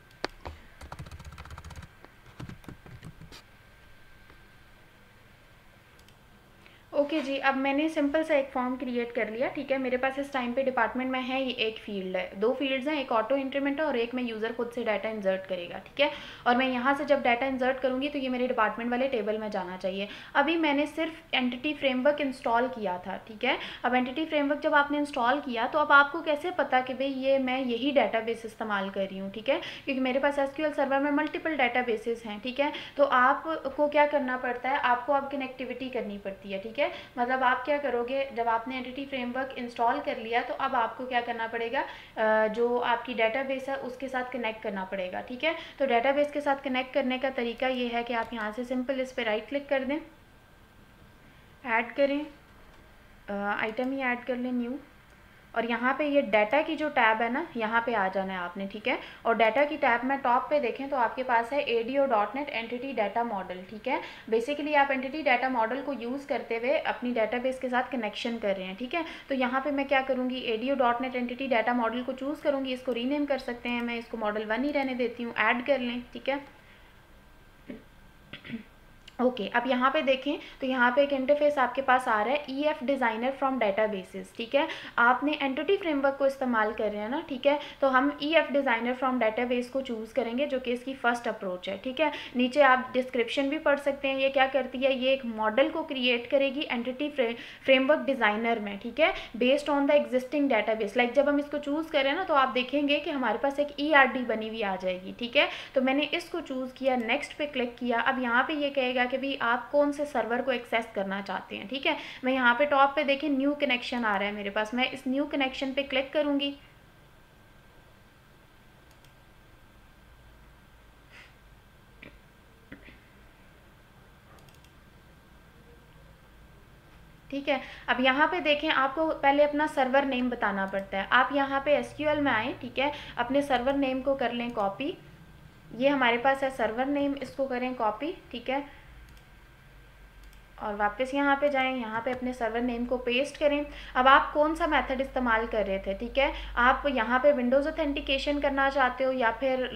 ओके जी, अब मैंने सिंपल सा एक फॉर्म क्रिएट कर लिया, ठीक है। मेरे पास इस टाइम पे डिपार्टमेंट में है ये एक फील्ड है, 2 फील्ड्स हैं, एक ऑटो इंक्रीमेंट है और एक में यूज़र खुद से डाटा इंसर्ट करेगा, ठीक है। और मैं यहाँ से जब डाटा इंसर्ट करूँगी तो ये मेरे डिपार्टमेंट वाले टेबल में जाना चाहिए। अभी मैंने सिर्फ एंटिटी फ्रेमवर्क इंस्टॉल किया था, ठीक है। अब एंटिटी फ्रेमवर्क जब आपने इंस्टॉल किया तो अब आपको कैसे पता कि भाई ये मैं यही डाटाबेस इस्तेमाल कर रही हूँ, ठीक है, क्योंकि मेरे पास एसक्यूएल सर्वर में मल्टीपल डाटाबेसेस हैं, ठीक है। तो आपको क्या करना पड़ता है, आपको अब कनेक्टिविटी करनी पड़ती है, ठीक है। मतलब आप क्या करोगे, जब आपने एंटिटी फ्रेमवर्क इंस्टॉल कर लिया तो अब आपको क्या करना पड़ेगा, जो आपकी डाटाबेस है उसके साथ कनेक्ट करना पड़ेगा, ठीक है। तो डाटाबेस के साथ कनेक्ट करने का तरीका ये है कि आप यहाँ से सिंपल इस पर राइट क्लिक कर दें, ऐड करें, आइटम ही ऐड कर लें, न्यू, और यहाँ पे ये डाटा की जो टैब है ना, यहाँ पे आ जाना है आपने, ठीक है। और डाटा की टैब में टॉप पे देखें तो आपके पास है ADO.NET एंटिटी डाटा मॉडल, ठीक है। बेसिकली आप एंटिटी डाटा मॉडल को यूज़ करते हुए अपनी डाटाबेस के साथ कनेक्शन कर रहे हैं, ठीक है। तो यहाँ पे मैं क्या करूँगी, ADO.NET एंटिटी डाटा मॉडल को चूज़ करूँगी, इसको रीनेम कर सकते हैं, मैं इसको मॉडल 1 ही रहने देती हूँ, ऐड कर लें, ठीक है। ओके अब यहाँ पे देखें तो यहाँ पे एक इंटरफेस आपके पास आ रहा है EF डिज़ाइनर फ्रॉम डेटाबेसेस, ठीक है। आपने एंटिटी फ्रेमवर्क को इस्तेमाल कर रहे हैं ना, ठीक है, तो हम EF डिज़ाइनर फ्रॉम डेटाबेस को चूज़ करेंगे जो कि इसकी फर्स्ट अप्रोच है, ठीक है। नीचे आप डिस्क्रिप्शन भी पढ़ सकते हैं। ये क्या करती है, ये एक मॉडल को क्रिएट करेगी एंटिटी फ्रेमवर्क डिज़ाइनर में, ठीक है, based on the existing database. Like जब हम इसको चूज़ करें ना तो आप देखेंगे कि हमारे पास एक ERD बनी हुई आ जाएगी, ठीक है। तो मैंने इसको चूज़ किया, नेक्स्ट पे क्लिक किया। अब यहाँ पे ये कहेगा कि भाई आप कौन से सर्वर को एक्सेस करना चाहते हैं, ठीक है। मैं यहाँ पे टॉप पे देखें न्यू कनेक्शन आ रहा है मेरे पास, मैं इस न्यू कनेक्शन पे क्लिक करूँगी। ठीक है, अब यहाँ पे देखें आपको पहले अपना सर्वर नेम बताना पड़ता है। आप यहाँ पे SQL में आएँ, ठीक है, अपने सर्वर नेम को कर लें कॉपी। ये हमारे पास है सर्वर नेम, इसको करें कॉपी, ठीक है, और वापस यहाँ पे जाएं, यहाँ पे अपने सर्वर नेम को पेस्ट करें। अब आप कौन सा मेथड इस्तेमाल कर रहे थे, ठीक है, आप यहाँ पे विंडोज़ ऑथेंटिकेशन करना चाहते हो या फिर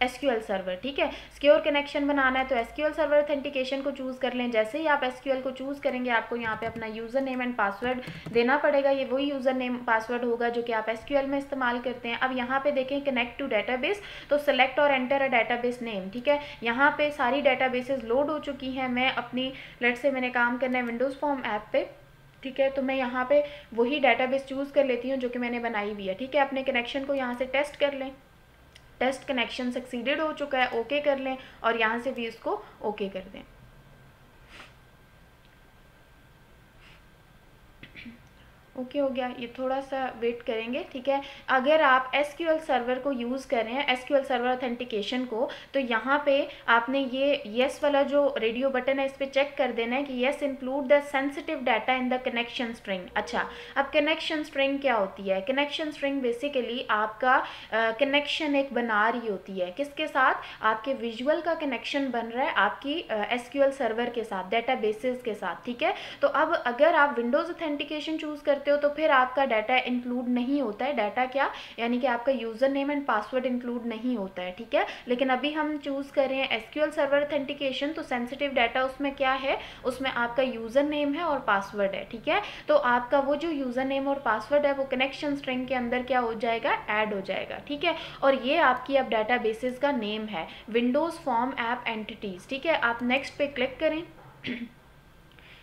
SQL सर्वर, ठीक है। सिक्योर कनेक्शन बनाना है तो SQL सर्वर ऑथेंटिकेशन को चूज़ कर लें। जैसे ही आप SQL को चूज़ करेंगे आपको यहाँ पे अपना यूज़र नेम एंड पासवर्ड देना पड़ेगा। ये वही यूज़र नेम पासवर्ड होगा जो कि आप SQL में इस्तेमाल करते हैं। अब यहाँ पे देखें कनेक्ट टू डेटाबेस, तो सेलेक्ट और एंटर अ डेटाबेस नेम, ठीक है। यहाँ पे सारी डेटाबेसेस लोड हो चुकी हैं। मैं अपनी लेट से मैंने काम करना है विंडोज़ फॉर्म ऐप पे, ठीक है, तो मैं यहाँ पे वही डेटाबेस चूज़ कर लेती हूँ जो कि मैंने बनाई हुई है, ठीक है। अपने कनेक्शन को यहाँ से टेस्ट कर लें। टेस्ट कनेक्शन सक्सीडेड हो चुका है, ओके कर लें और यहाँ से भी इसको ओके कर दें। ओके हो गया, ये थोड़ा सा वेट करेंगे, ठीक है। अगर आप SQL सर्वर को यूज़ कर रहे हैं, SQL सर्वर ऑथेंटिकेशन को, तो यहाँ पे आपने ये येस वाला जो रेडियो बटन है इस पर चेक कर देना है कि yes include the sensitive data in the connection string. अच्छा, अब कनेक्शन स्ट्रिंग क्या होती है? कनेक्शन स्ट्रिंग बेसिकली आपका कनेक्शन एक बना रही होती है, किसके साथ? आपके विजुअल का कनेक्शन बन रहा है आपकी SQL सर्वर के साथ, डेटाबेसेस के साथ, ठीक है। तो अब अगर आप विंडोज़ ऑथेंटिकेशन चूज़ करते हो तो फिर आपका डाटा इंक्लूड नहीं होता है। डाटा क्या, यानी कि आपका user name and password include नहीं होता है, ठीक है। लेकिन अभी हम चूज़ कर रहे हैं SQL सर्वर ऑथेंटिकेशन, तो सेंसिटिव डाटा उसमें क्या है, उसमें आपका यूज़र नेम है और पासवर्ड है, ठीक है। तो आपका वो जो यूज़र नेम और पासवर्ड है वो कनेक्शन स्ट्रिंग के अंदर क्या हो जाएगा, ऐड हो जाएगा, ठीक है। और ये आपकी अब डाटा बेसिस का नेम है, विंडोज़ फॉर्म ऐप एंटिटीज़, ठीक है। आप नेक्स्ट पे क्लिक करें,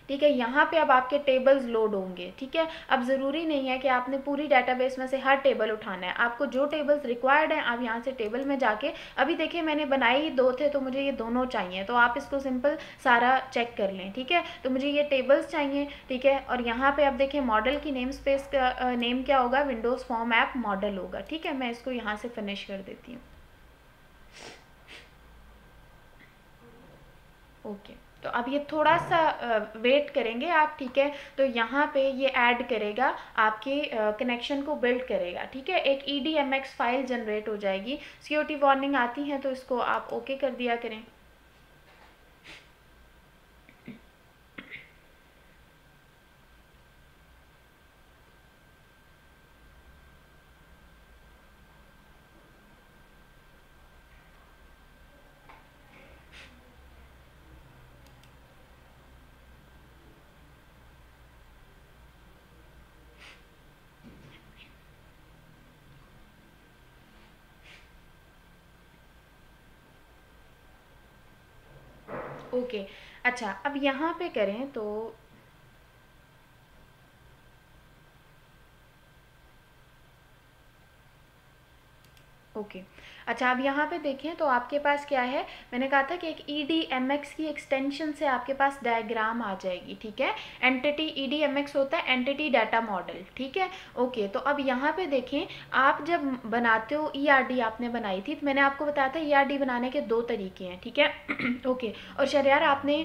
ठीक है। यहाँ पे अब आपके टेबल्स लोड होंगे, ठीक है। अब ज़रूरी नहीं है कि आपने पूरी डेटाबेस में से हर टेबल उठाना है, आपको जो टेबल्स रिक्वायर्ड हैं आप यहाँ से टेबल में जाके, अभी देखिए मैंने बनाए ही 2 थे तो मुझे ये दोनों चाहिए, तो आप इसको सिंपल सारा चेक कर लें, ठीक है। तो मुझे ये टेबल्स चाहिए, ठीक है। और यहाँ पे आप देखें मॉडल की नेम स्पेस का नेम क्या होगा, विंडोज़ फॉर्म ऐप मॉडल होगा, ठीक है। मैं इसको यहाँ से फिनिश कर देती हूँ। ओके, तो अब ये थोड़ा सा वेट करेंगे आप, ठीक है। तो यहाँ पे ये ऐड करेगा, आपके कनेक्शन को बिल्ड करेगा, ठीक है। एक EDMX फाइल जनरेट हो जाएगी। सिक्योरिटी वार्निंग आती है तो इसको आप ओके कर दिया करें। ओके, अच्छा अब यहाँ पे करें तो ओके, अच्छा अब यहाँ पे देखें तो आपके पास क्या है, मैंने कहा था कि एक EDMX की एक्सटेंशन से आपके पास डायग्राम आ जाएगी, ठीक है। एंटिटी EDMX होता है एंटिटी डाटा मॉडल, ठीक है। ओके, तो अब यहाँ पे देखें, आप जब बनाते हो ERD आपने बनाई थी तो मैंने आपको बताया था ERD बनाने के 2 तरीके हैं, ठीक है। ओके, और शरियार आपने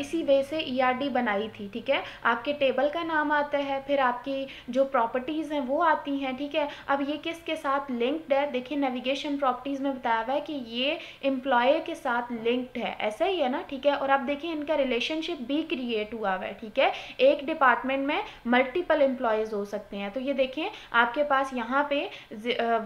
इसी वे से ERD बनाई थी, ठीक है। आपके टेबल का नाम आता है, फिर आपकी जो प्रॉपर्टीज़ हैं वो आती हैं, ठीक है। अब ये किसके साथ लिंक्ड है, देखिए नेविगेशन प्रॉपर्टीज़ में बताया हुआ है कि ये एम्प्लॉय के साथ लिंक्ड है, ऐसा ही है ना, ठीक है। और आप देखिए इनका रिलेशनशिप भी क्रिएट हुआ हुआ है, ठीक है। एक डिपार्टमेंट में मल्टीपल एम्प्लॉयज़ हो सकते हैं, तो ये देखें आपके पास यहाँ पे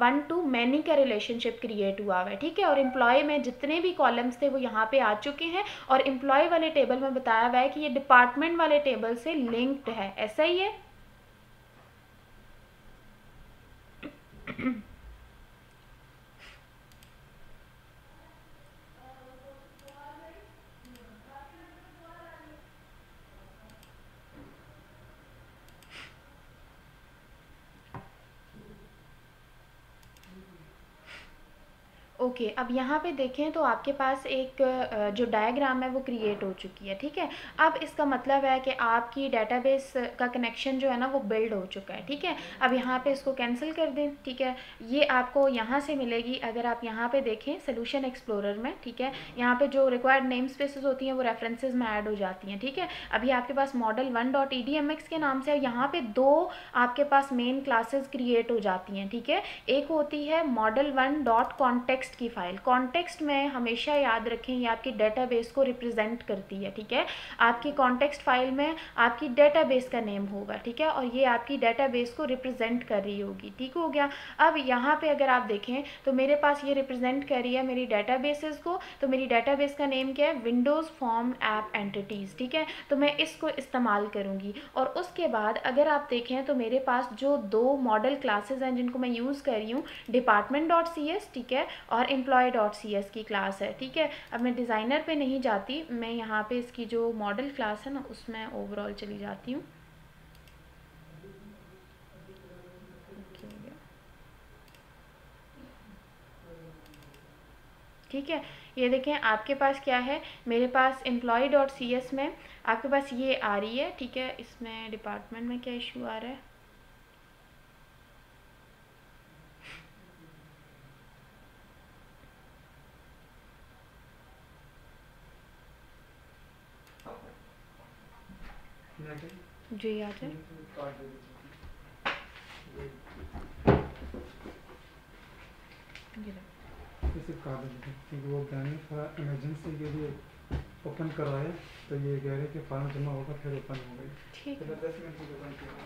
1 to many का रिलेशनशिप क्रिएट हुआ हुआ है, ठीक है। और एम्प्लॉय में जितने भी कॉलम्स थे वो यहाँ पे आ चुके हैं, और एम्प्लॉय वाले टेबल में बताया हुआ है कि ये डिपार्टमेंट वाले टेबल से लिंक्ड है, ऐसा ही है। ओके अब यहाँ पे देखें तो आपके पास एक जो डायग्राम है वो क्रिएट हो चुकी है, ठीक है। अब इसका मतलब है कि आपकी डेटाबेस का कनेक्शन जो है ना वो बिल्ड हो चुका है, ठीक है। अब यहाँ पे इसको कैंसिल कर दें, ठीक है। ये आपको यहाँ से मिलेगी, अगर आप यहाँ पे देखें सोल्यूशन एक्सप्लोरर में, ठीक है। यहाँ पे जो रिक्वायर्ड नेम स्पेसेस होती हैं वो रेफरेंसेज में ऐड हो जाती हैं, ठीक है। अभी आपके पास मॉडल 1.edmx के नाम से, यहाँ पे 2 आपके पास मेन क्लासेस क्रिएट हो जाती हैं, ठीक है। एक होती है मॉडल 1.context की फाइल। कॉन्टेक्स्ट में हमेशा याद रखें ये आपकी डेटाबेस को रिप्रेजेंट करती है, ठीक है। आपकी कॉन्टेक्स्ट फाइल में आपकी डेटाबेस का नेम होगा, ठीक है, और ये आपकी डेटाबेस को रिप्रेजेंट कर रही होगी, ठीक हो गया। अब यहाँ पे अगर आप देखें तो मेरे पास ये रिप्रेजेंट कर रही है मेरी डेटाबेसेस को, तो मेरी डेटाबेस का नेम क्या है, विंडोज़ फॉर्म ऐप एंटिटीज़, ठीक है। तो मैं इसको इस्तेमाल करूँगी। और उसके बाद अगर आप देखें तो मेरे पास जो 2 मॉडल क्लासेस हैं जिनको मैं यूज़ कर रही हूँ, department.cs, ठीक है, और employee.cs की क्लास है, ठीक है। अब मैं डिज़ाइनर पे नहीं जाती, मैं यहाँ पे इसकी जो मॉडल क्लास है ना उसमें ओवरऑल चली जाती हूँ। ठीक है, ये देखें आपके पास क्या है, मेरे पास employee.cs में आपके पास ये आ रही है, ठीक है। इसमें डिपार्टमेंट में क्या इशू आ रहा है, जी आ जाए। इसे काट देते क्योंकि वो कहने थोड़ा इमरजेंसी के लिए ओपन करवाए, तो ये कह रहे कि फॉर्म जमा होगा फिर ओपन हो गई, ठीक है, 10 मिनट की ओपन किया।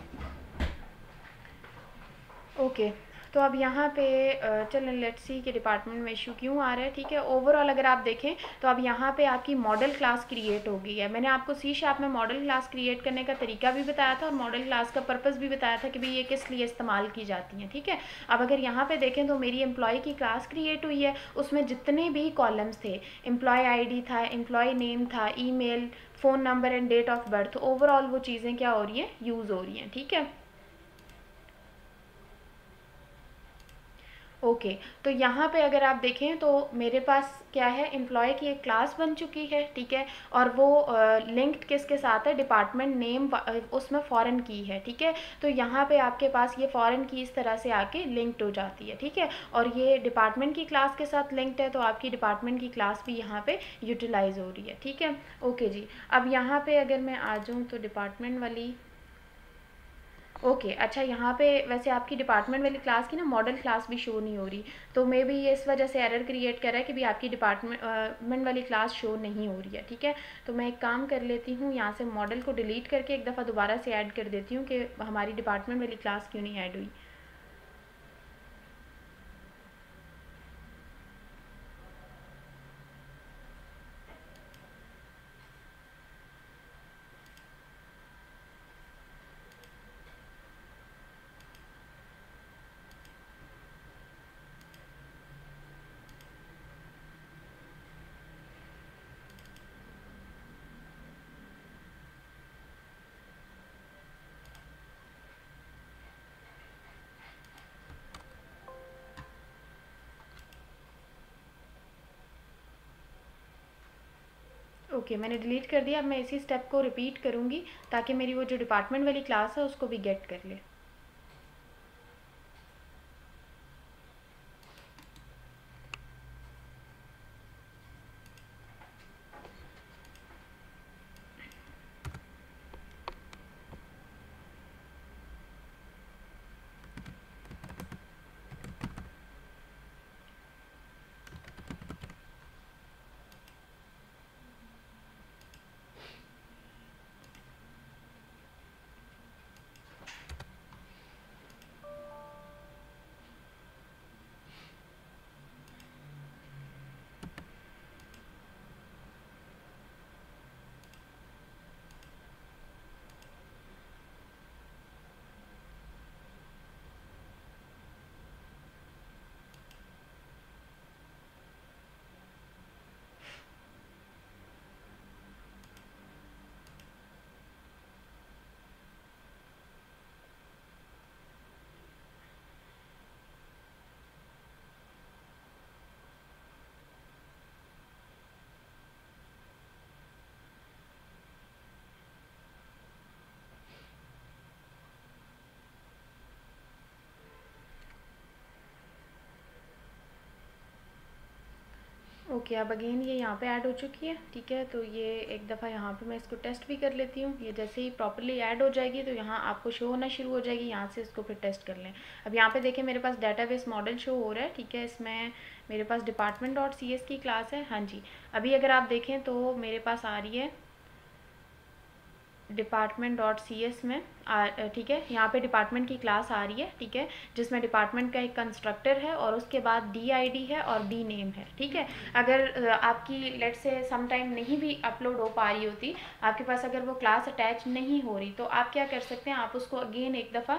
ओके। तो अब यहाँ पे चलें लेट्स सी कि डिपार्टमेंट में इशू क्यों आ रहा है, ठीक है। ओवरऑल अगर आप देखें तो अब यहाँ पे आपकी मॉडल क्लास क्रिएट हो गई है। मैंने आपको C# में मॉडल क्लास क्रिएट करने का तरीका भी बताया था और मॉडल क्लास का पर्पस भी बताया था कि भाई ये किस लिए इस्तेमाल की जाती हैं, ठीक है। अब अगर यहाँ पे देखें तो मेरी एम्प्लॉय की क्लास क्रिएट हुई है, उसमें जितने भी कॉलम्स थे, एम्प्लॉय ID था, एम्प्लॉय नेम था, email, phone number and date of birth, overall वो चीज़ें क्या हो रही हैं, यूज़ हो रही हैं, ठीक है। ओके तो यहाँ पे अगर आप देखें तो मेरे पास क्या है, एम्प्लॉय की एक क्लास बन चुकी है, ठीक है। और वो लिंक्ड किसके साथ है, डिपार्टमेंट नेम उसमें फॉरेन की है, ठीक है। तो यहाँ पे आपके पास ये फॉरेन की इस तरह से आके लिंक्ड हो जाती है, ठीक है। और ये डिपार्टमेंट की क्लास के साथ लिंक्ड है, तो आपकी डिपार्टमेंट की क्लास भी यहाँ पे यूटिलाइज हो रही है, ठीक है। ओके जी, अब यहाँ पे अगर मैं आ जाऊँ तो डिपार्टमेंट वाली, ओके अच्छा, यहाँ पे वैसे आपकी डिपार्टमेंट वाली क्लास की ना मॉडल क्लास भी शो नहीं हो रही, तो मे बी ये इस वजह से एरर क्रिएट कर रहा है कि भी आपकी डिपार्टमेंट वाली क्लास शो नहीं हो रही है, ठीक है। तो मैं एक काम कर लेती हूँ, यहाँ से मॉडल को डिलीट करके एक दफ़ा दोबारा से ऐड कर देती हूँ कि हमारी डिपार्टमेंट वाली क्लास क्यों नहीं ऐड हुई। ओके मैंने डिलीट कर दिया। अब मैं इसी स्टेप को रिपीट करूँगी ताकि मेरी वो जो डिपार्टमेंट वाली क्लास है उसको भी गेट कर ले। ओके, अब अगेन ये यहाँ पे ऐड हो चुकी है, ठीक है। तो ये एक दफ़ा यहाँ पे मैं इसको टेस्ट भी कर लेती हूँ। ये जैसे ही प्रॉपर्ली ऐड हो जाएगी तो यहाँ आपको शो होना शुरू हो जाएगी, यहाँ से इसको फिर टेस्ट कर लें। अब यहाँ पे देखें मेरे पास डेटाबेस मॉडल शो हो रहा है, ठीक है। इसमें मेरे पास department.cs की क्लास है। हाँ जी, अभी अगर आप देखें तो मेरे पास आ रही है department.cs में ठीक है, यहाँ पे डिपार्टमेंट की क्लास आ रही है, ठीक है, जिसमें डिपार्टमेंट का एक कंस्ट्रक्टर है और उसके बाद DID है और D नेम है, ठीक है। अगर आपकी लेट से सम टाइम नहीं भी अपलोड हो पा रही होती, आपके पास अगर वो क्लास अटैच नहीं हो रही, तो आप क्या कर सकते हैं, आप उसको अगेन एक दफ़ा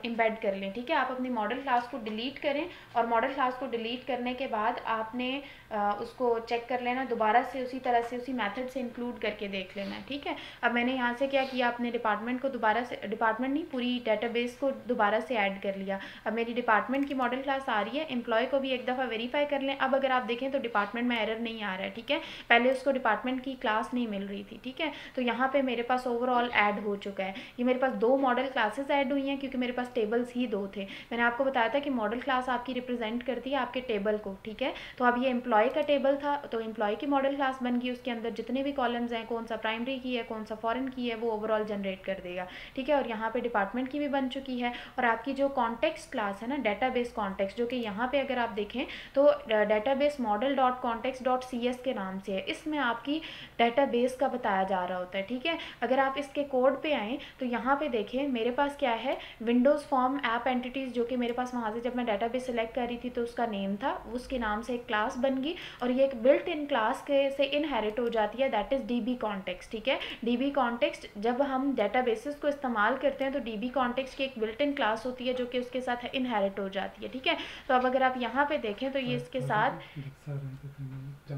एम्बेड कर लें, ठीक है। आप अपनी मॉडल क्लास को डिलीट करें और मॉडल क्लास को डिलीट करने के बाद आपने उसको चेक कर लेना, दोबारा से उसी तरह से उसी मेथड से इंक्लूड करके देख लेना है, ठीक है। अब मैंने यहाँ से क्या किया, अपने डिपार्टमेंट को दोबारा से, डिपार्टमेंट नहीं पूरी डेटाबेस को दोबारा से ऐड कर लिया। अब मेरी डिपार्टमेंट की मॉडल क्लास आ रही है, एम्प्लॉय को भी एक दफ़ा वेरीफाई कर लें। अब अगर आप देखें तो डिपार्टमेंट में एरर नहीं आ रहा है, ठीक है। पहले उसको डिपार्टमेंट की क्लास नहीं मिल रही थी, ठीक है। तो यहाँ पे मेरे पास ओवरऑल ऐड हो चुका है। ये मेरे पास 2 मॉडल क्लासेस ऐड हुई हैं क्योंकि मेरे पास टेबल्स ही 2 थे। मैंने आपको बताया था कि मॉडल क्लास आपकी रिप्रेजेंट करती है आपके टेबल को, ठीक है। तो अब ये एम्प्लॉय का टेबल था तो एम्प्लॉय की मॉडल क्लास बन गई, उसके अंदर जितने भी कॉलम्स हैं, कौन सा प्राइमरी की है, कौन सा फॉरेन की है, वो ओवरऑल जनरेट कर देगा, ठीक है। और यहाँ पे डिपार्टमेंट की भी बन चुकी है। और आपकी जो कॉन्टेक्स्ट क्लास है ना, डेटाबेस कॉन्टेक्स्ट, जो कि यहाँ पे अगर आप देखें तो database model dot context dot CS के नाम से है, इसमें आपकी डेटाबेस का बताया जा रहा होता है, ठीक है। अगर आप इसके कोड पे आएँ तो यहाँ पे देखें मेरे पास क्या है, विंडोज़ फॉर्म ऐप एंटिटीज़, जो कि मेरे पास वहाँ से जब मैं डेटाबेस सेलेक्ट कर रही थी तो उसका नेम था, उसके नाम से एक क्लास बन गई और ये एक बिल्ट इन क्लास के से इनहेरिट हो जाती है, दैट इज़ DB कॉन्टेक्स्ट, ठीक है। DB कॉन्टेक्स्ट जब हम डेटाबेसेस को इस्तेमाल करते हैं तो DB कॉन्टेक्स्ट की एक बिल्ट इन क्लास होती है जो कि उसके साथ इनहेरिट हो जाती है, ठीक है। तो अब अगर आप यहाँ पे देखें तो ये इसके साथ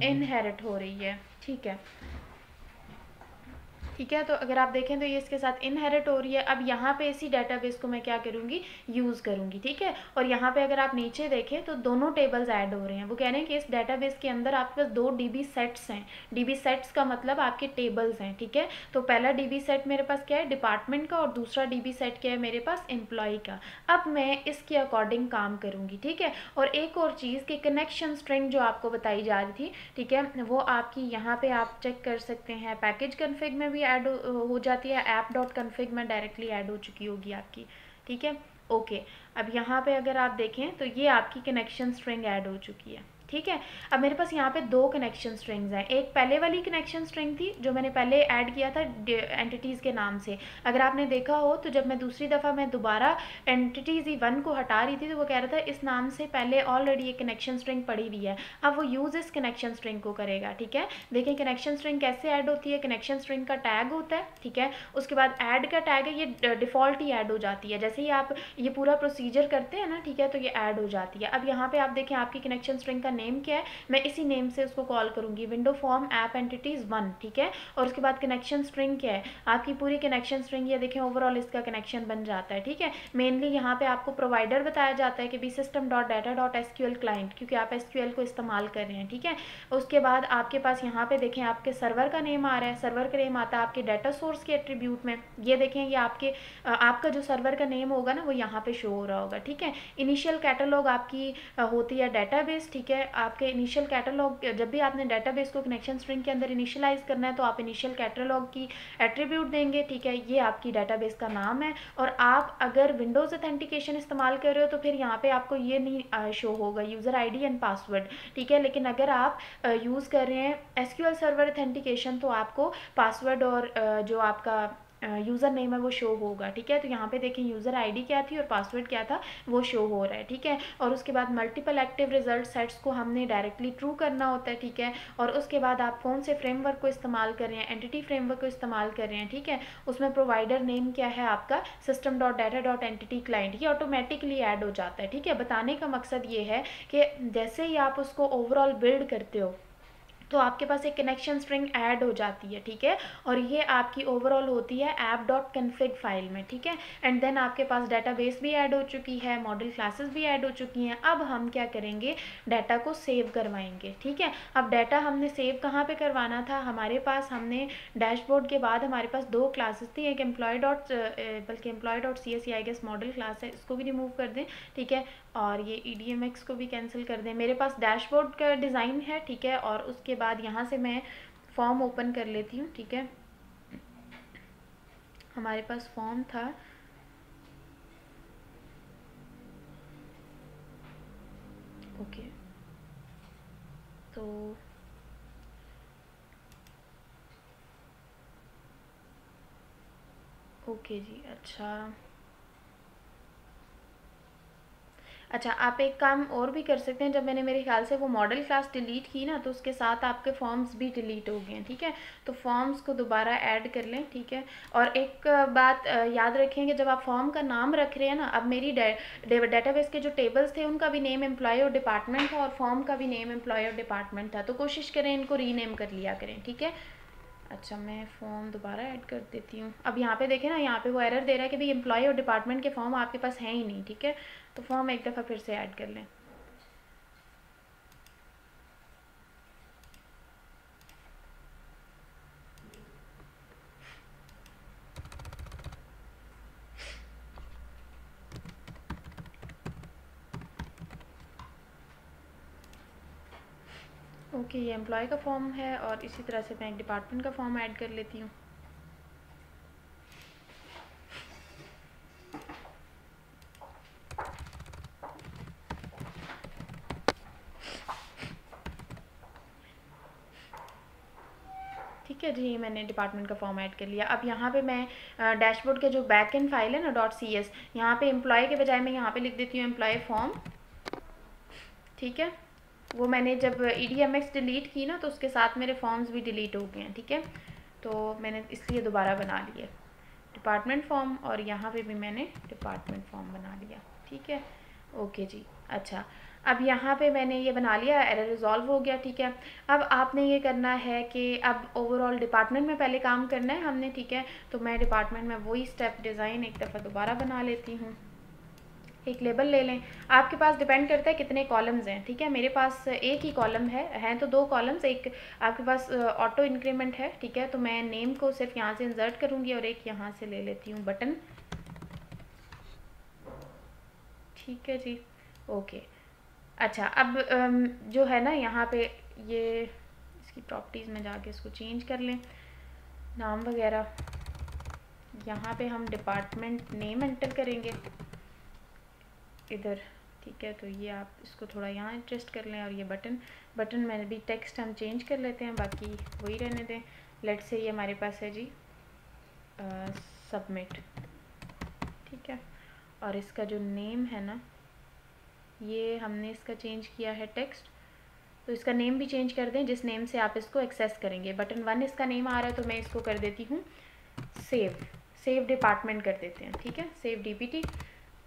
इनहेरिट हो रही है, ठीक है, ठीक है। तो अगर आप देखें तो ये इसके साथ इनहेरिट हो रही है। अब यहाँ पे इसी डेटाबेस को मैं क्या करूँगी, यूज़ करूँगी, ठीक है। और यहाँ पे अगर आप नीचे देखें तो दोनों टेबल्स ऐड हो रहे हैं। वो कह रहे हैं कि इस डेटाबेस के अंदर आपके पास 2 DB सेट्स हैं। DB सेट्स का मतलब आपके टेबल्स हैं, ठीक है। तो पहला DB सेट मेरे पास क्या है, डिपार्टमेंट का, और दूसरा DB सेट क्या है मेरे पास, एम्प्लॉय का। अब मैं इसके अकॉर्डिंग काम करूँगी, ठीक है। और एक और चीज़ कि कनेक्शन स्ट्रिंग जो आपको बताई जा रही थी, ठीक है, वो आपकी यहाँ पे आप चेक कर सकते हैं, पैकेज कन्फिग में भी ऐड हो जाती है, app.config में डायरेक्टली ऐड हो चुकी होगी आपकी, ठीक है। ओके, अब यहाँ पे अगर आप देखें तो ये आपकी कनेक्शन स्ट्रिंग ऐड हो चुकी है, ठीक है। अब मेरे पास यहाँ पे 2 कनेक्शन स्ट्रिंग्स हैं। एक पहले वाली कनेक्शन स्ट्रिंग थी जो मैंने पहले ऐड किया था एंटिटीज़ के नाम से। अगर आपने देखा हो तो जब मैं दूसरी दफ़ा मैं दोबारा एंटिटीज़ E1 को हटा रही थी तो वो कह रहा था इस नाम से पहले ऑलरेडी एक कनेक्शन स्ट्रिंग पड़ी हुई है। अब वो यूज़ इस कनेक्शन स्ट्रिंग को करेगा, ठीक है। देखिए कनेक्शन स्ट्रिंग कैसे ऐड होती है, कनेक्शन स्ट्रिंग का टैग होता है, ठीक है। उसके बाद ऐड का टैग है, ये डिफ़ॉल्ट ही ऐड हो जाती है। जैसे ही आप ये पूरा प्रोसीजर करते हैं ना, ठीक है, तो ये ऐड हो जाती है। अब यहाँ पे आप देखें आपकी कनेक्शन स्ट्रिंग का नेम क्या है, मैं इसी नेम से उसको कॉल करूंगी, विंडो फॉर्म ऐप एंटिटीज 1, ठीक है। और उसके बाद कनेक्शन स्ट्रिंग क्या है, आपकी पूरी कनेक्शन स्ट्रिंग, ये देखें ओवरऑल इसका कनेक्शन बन जाता है, ठीक है। मेनली यहाँ पे आपको प्रोवाइडर बताया जाता है कि system.data.sql क्लाइंट, क्योंकि आप SQL को इस्तेमाल कर रहे हैं, ठीक है। उसके बाद आपके पास यहाँ पे देखें आपके सर्वर का नेम आ रहा है, सर्वर का नेम आता है आपके डाटा सोर्स के एट्रीब्यूट में। ये देखें ये आपके आपका जो सर्वर का नेम होगा ना वो यहाँ पे शो हो रहा होगा, ठीक है। इनिशियल कैटलॉग आपकी होती है डेटाबेस, ठीक है। आपके इनिशियल कैटलॉग, जब भी आपने डेटाबेस को कनेक्शन स्ट्रिंग के अंदर इनिशियलाइज करना है तो आप इनिशियल कैटलॉग की एट्रीब्यूट देंगे, ठीक है। ये आपकी डेटाबेस का नाम है। और आप अगर विंडोज़ ऑथेंटिकेशन इस्तेमाल कर रहे हो तो फिर यहाँ पे आपको ये नहीं शो होगा यूज़र ID एंड पासवर्ड, ठीक है। लेकिन अगर आप यूज़ कर रहे हैं SQL सर्वर ऑथेंटिकेशन तो आपको पासवर्ड और जो आपका यूज़र नेम है वो शो होगा, ठीक है। तो यहाँ पे देखें यूज़र ID क्या थी और पासवर्ड क्या था वो शो हो रहा है, ठीक है। और उसके बाद मल्टीपल एक्टिव रिजल्ट सेट्स को हमने डायरेक्टली ट्रू करना होता है, ठीक है। और उसके बाद आप कौन से फ्रेमवर्क को इस्तेमाल कर रहे हैं, एंटिटी फ्रेमवर्क को इस्तेमाल कर रहे हैं, ठीक है। उसमें प्रोवाइडर नेम क्या है आपका, system.data.entity क्लाइंट, ये ऑटोमेटिकली ऐड हो जाता है, ठीक है। बताने का मकसद ये है कि जैसे ही आप उसको ओवरऑल बिल्ड करते हो, तो आपके पास एक कनेक्शन स्ट्रिंग ऐड हो जाती है, ठीक है, और ये आपकी ओवरऑल होती है app.config फाइल में, ठीक है। एंड देन आपके पास डेटाबेस भी ऐड हो चुकी है, मॉडल क्लासेस भी ऐड हो चुकी हैं। अब हम क्या करेंगे, डाटा को सेव करवाएंगे, ठीक है। अब डाटा हमने सेव कहाँ पे करवाना था, हमारे पास हमने डैशबोर्ड के बाद हमारे पास दो क्लासेस थी, एक एम्प्लॉय.cs आई गेस मॉडल क्लास है, इसको भी रिमूव कर दें, ठीक है, और ये EDMX को भी कैंसिल कर दें। मेरे पास डैशबोर्ड का डिज़ाइन है, ठीक है, और उसके बाद यहाँ से मैं फॉर्म ओपन कर लेती हूँ, ठीक है। हमारे पास फॉर्म था, ओके, तो ओके जी, अच्छा आप एक काम और भी कर सकते हैं, जब मैंने मेरे ख्याल से वो मॉडल क्लास डिलीट की ना, तो उसके साथ आपके फॉर्म्स भी डिलीट हो गए हैं, ठीक है। तो फॉर्म्स को दोबारा ऐड कर लें, ठीक है। और एक बात याद रखेंगे, जब आप फॉर्म का नाम रख रहे हैं ना, अब मेरी डेटाबेस के जो टेबल्स थे उनका भी नेम एम्प्लॉय और डिपार्टमेंट था, और फॉर्म का भी नेम एम्प्लॉय और डिपार्टमेंट था, तो कोशिश करें इनको रीनेम कर लिया करें, ठीक है। अच्छा, मैं फॉर्म दोबारा ऐड कर देती हूँ। अब यहाँ पे देखें ना, यहाँ पे वो एरर दे रहा है कि भाई एम्प्लॉय और डिपार्टमेंट के फॉर्म आपके पास हैं ही नहीं, ठीक है। तो फॉर्म एक दफ़ा फिर से ऐड कर लें। ओके, ये एम्प्लॉय का फॉर्म है, और इसी तरह से मैं एक डिपार्टमेंट का फॉर्म ऐड कर लेती हूँ। ठीक है जी, मैंने डिपार्टमेंट का फॉर्म ऐड कर लिया। अब यहाँ पे मैं डैशबोर्ड के जो बैक एंड फाइल है ना .cs, यहाँ पे एम्प्लॉय के बजाय मैं यहाँ पे लिख देती हूँ एम्प्लॉय फॉर्म, ठीक है। वो मैंने जब EDMX डिलीट की ना, तो उसके साथ मेरे फॉर्म्स भी डिलीट हो गए हैं, ठीक है। तो मैंने इसलिए दोबारा बना लिए डिपार्टमेंट फॉर्म, और यहाँ पे भी मैंने डिपार्टमेंट फॉर्म बना लिया, ठीक है। ओके जी, अच्छा, अब यहाँ पे मैंने ये बना लिया, एरर रिजॉल्व हो गया, ठीक है। अब आपने ये करना है कि अब ओवरऑल डिपार्टमेंट में पहले काम करना है हमने, ठीक है। तो मैं डिपार्टमेंट में वही स्टेप डिज़ाइन एक दफ़ा दोबारा बना लेती हूँ। एक लेबल ले लें, आपके पास डिपेंड करता है कितने कॉलम्स हैं, ठीक है। मेरे पास एक ही कॉलम हैं तो दो कॉलम्स, एक आपके पास ऑटो इंक्रीमेंट है, ठीक है। तो मैं नेम को सिर्फ यहाँ से इंसर्ट करूँगी, और एक यहाँ से ले लेती हूँ बटन, ठीक है जी, ओके। अच्छा, अब जो है ना यहाँ पे, ये इसकी प्रॉपर्टीज़ में जाके इसको चेंज कर लें, नाम वगैरह। यहाँ पे हम डिपार्टमेंट नेम एंटर करेंगे इधर, ठीक है। तो ये आप इसको थोड़ा यहाँ एडजस्ट कर लें, और ये बटन में भी टेक्स्ट हम चेंज कर लेते हैं, बाकी वही रहने दें। लेट्स से ये हमारे पास है जी सबमिट, ठीक है। और इसका जो नेम है ना, ये हमने इसका चेंज किया है टेक्स्ट, तो इसका नेम भी चेंज कर दें जिस नेम से आप इसको एक्सेस करेंगे। बटन 1 इसका नेम आ रहा है, तो मैं इसको कर देती हूँ सेव डिपार्टमेंट कर देते हैं, ठीक है, सेव DPT।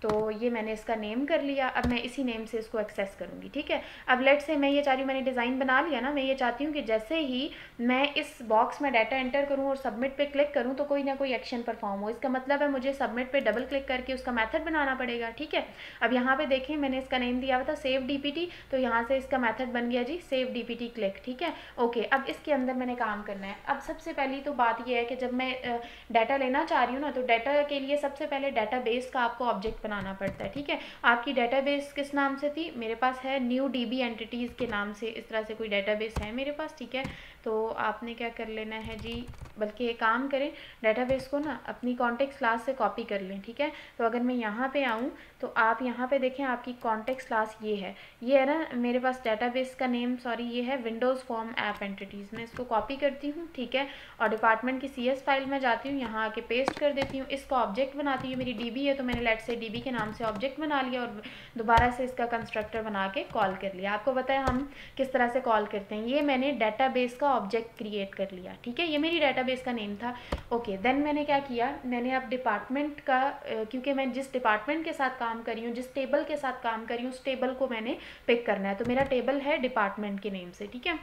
तो ये मैंने इसका नेम कर लिया, अब मैं इसी नेम से इसको एक्सेस करूँगी, ठीक है। अब लेट से मैं ये चाह रही हूँ, मैंने डिज़ाइन बना लिया ना, मैं ये चाहती हूँ कि जैसे ही मैं इस बॉक्स में डाटा एंटर करूँ और सबमिट पे क्लिक करूँ, तो कोई ना कोई एक्शन परफॉर्म हो। इसका मतलब है मुझे सबमिट पे डबल क्लिक करके उसका मेथड बनाना पड़ेगा, ठीक है। अब यहाँ पे देखें, मैंने इसका नेम दिया हुआ था सेव DPT, तो यहाँ से इसका मेथड बन गया जी सेव DPT क्लिक, ठीक है, ओके। अब इसके अंदर मैंने काम करना है। अब सबसे पहली तो बात यह है कि जब मैं डाटा लेना चाह रही हूँ ना, तो डाटा के लिए सबसे पहले डाटाबेस का आपको ऑब्जेक्ट बनाना पड़ता है, ठीक है। आपकी डाटाबेस किस नाम से थी, मेरे पास है न्यू DB एंटिटीज़ के नाम से, इस तरह से कोई डाटाबेस है मेरे पास, ठीक है। तो आपने क्या कर लेना है जी, बल्कि एक काम करें, डाटाबेस को ना अपनी कॉन्टेक्स्ट क्लास से कॉपी कर लें, ठीक है। तो अगर मैं यहाँ पे आऊँ, तो आप यहाँ पे देखें, आपकी कॉन्टेक्स्ट क्लास ये है ना मेरे पास डाटाबेस का नेम, सॉरी, ये है विंडोज़ फॉर्म ऐप एंटिटीज़। मैं इसको कॉपी करती हूँ, ठीक है, और डिपार्टमेंट की CS फाइल में जाती हूँ, यहाँ आके पेस्ट कर देती हूँ, इसका ऑब्जेक्ट बनाती हूँ। मेरी DB है, तो मैंने लेट से DB के नाम से ऑब्जेक्ट बना लिया, और दोबारा से इसका कंस्ट्रक्टर बना के कॉल कर लिया। आपको पता है हम किस तरह से कॉल करते हैं, ये मैंने डाटाबेस का ऑब्जेक्ट क्रिएट कर लिया, ठीक है। ये मेरी डाटाबेस का नेम था, ओके। देन मैंने क्या किया, मैंने अब डिपार्टमेंट का, क्योंकि मैं जिस डिपार्टमेंट के साथ काम कर रही हूँ, जिस टेबल के साथ काम कर रही हूँ, उस टेबल को मैंने पिक करना है। तो मेरा टेबल है डिपार्टमेंट के नेम से, ठीक है।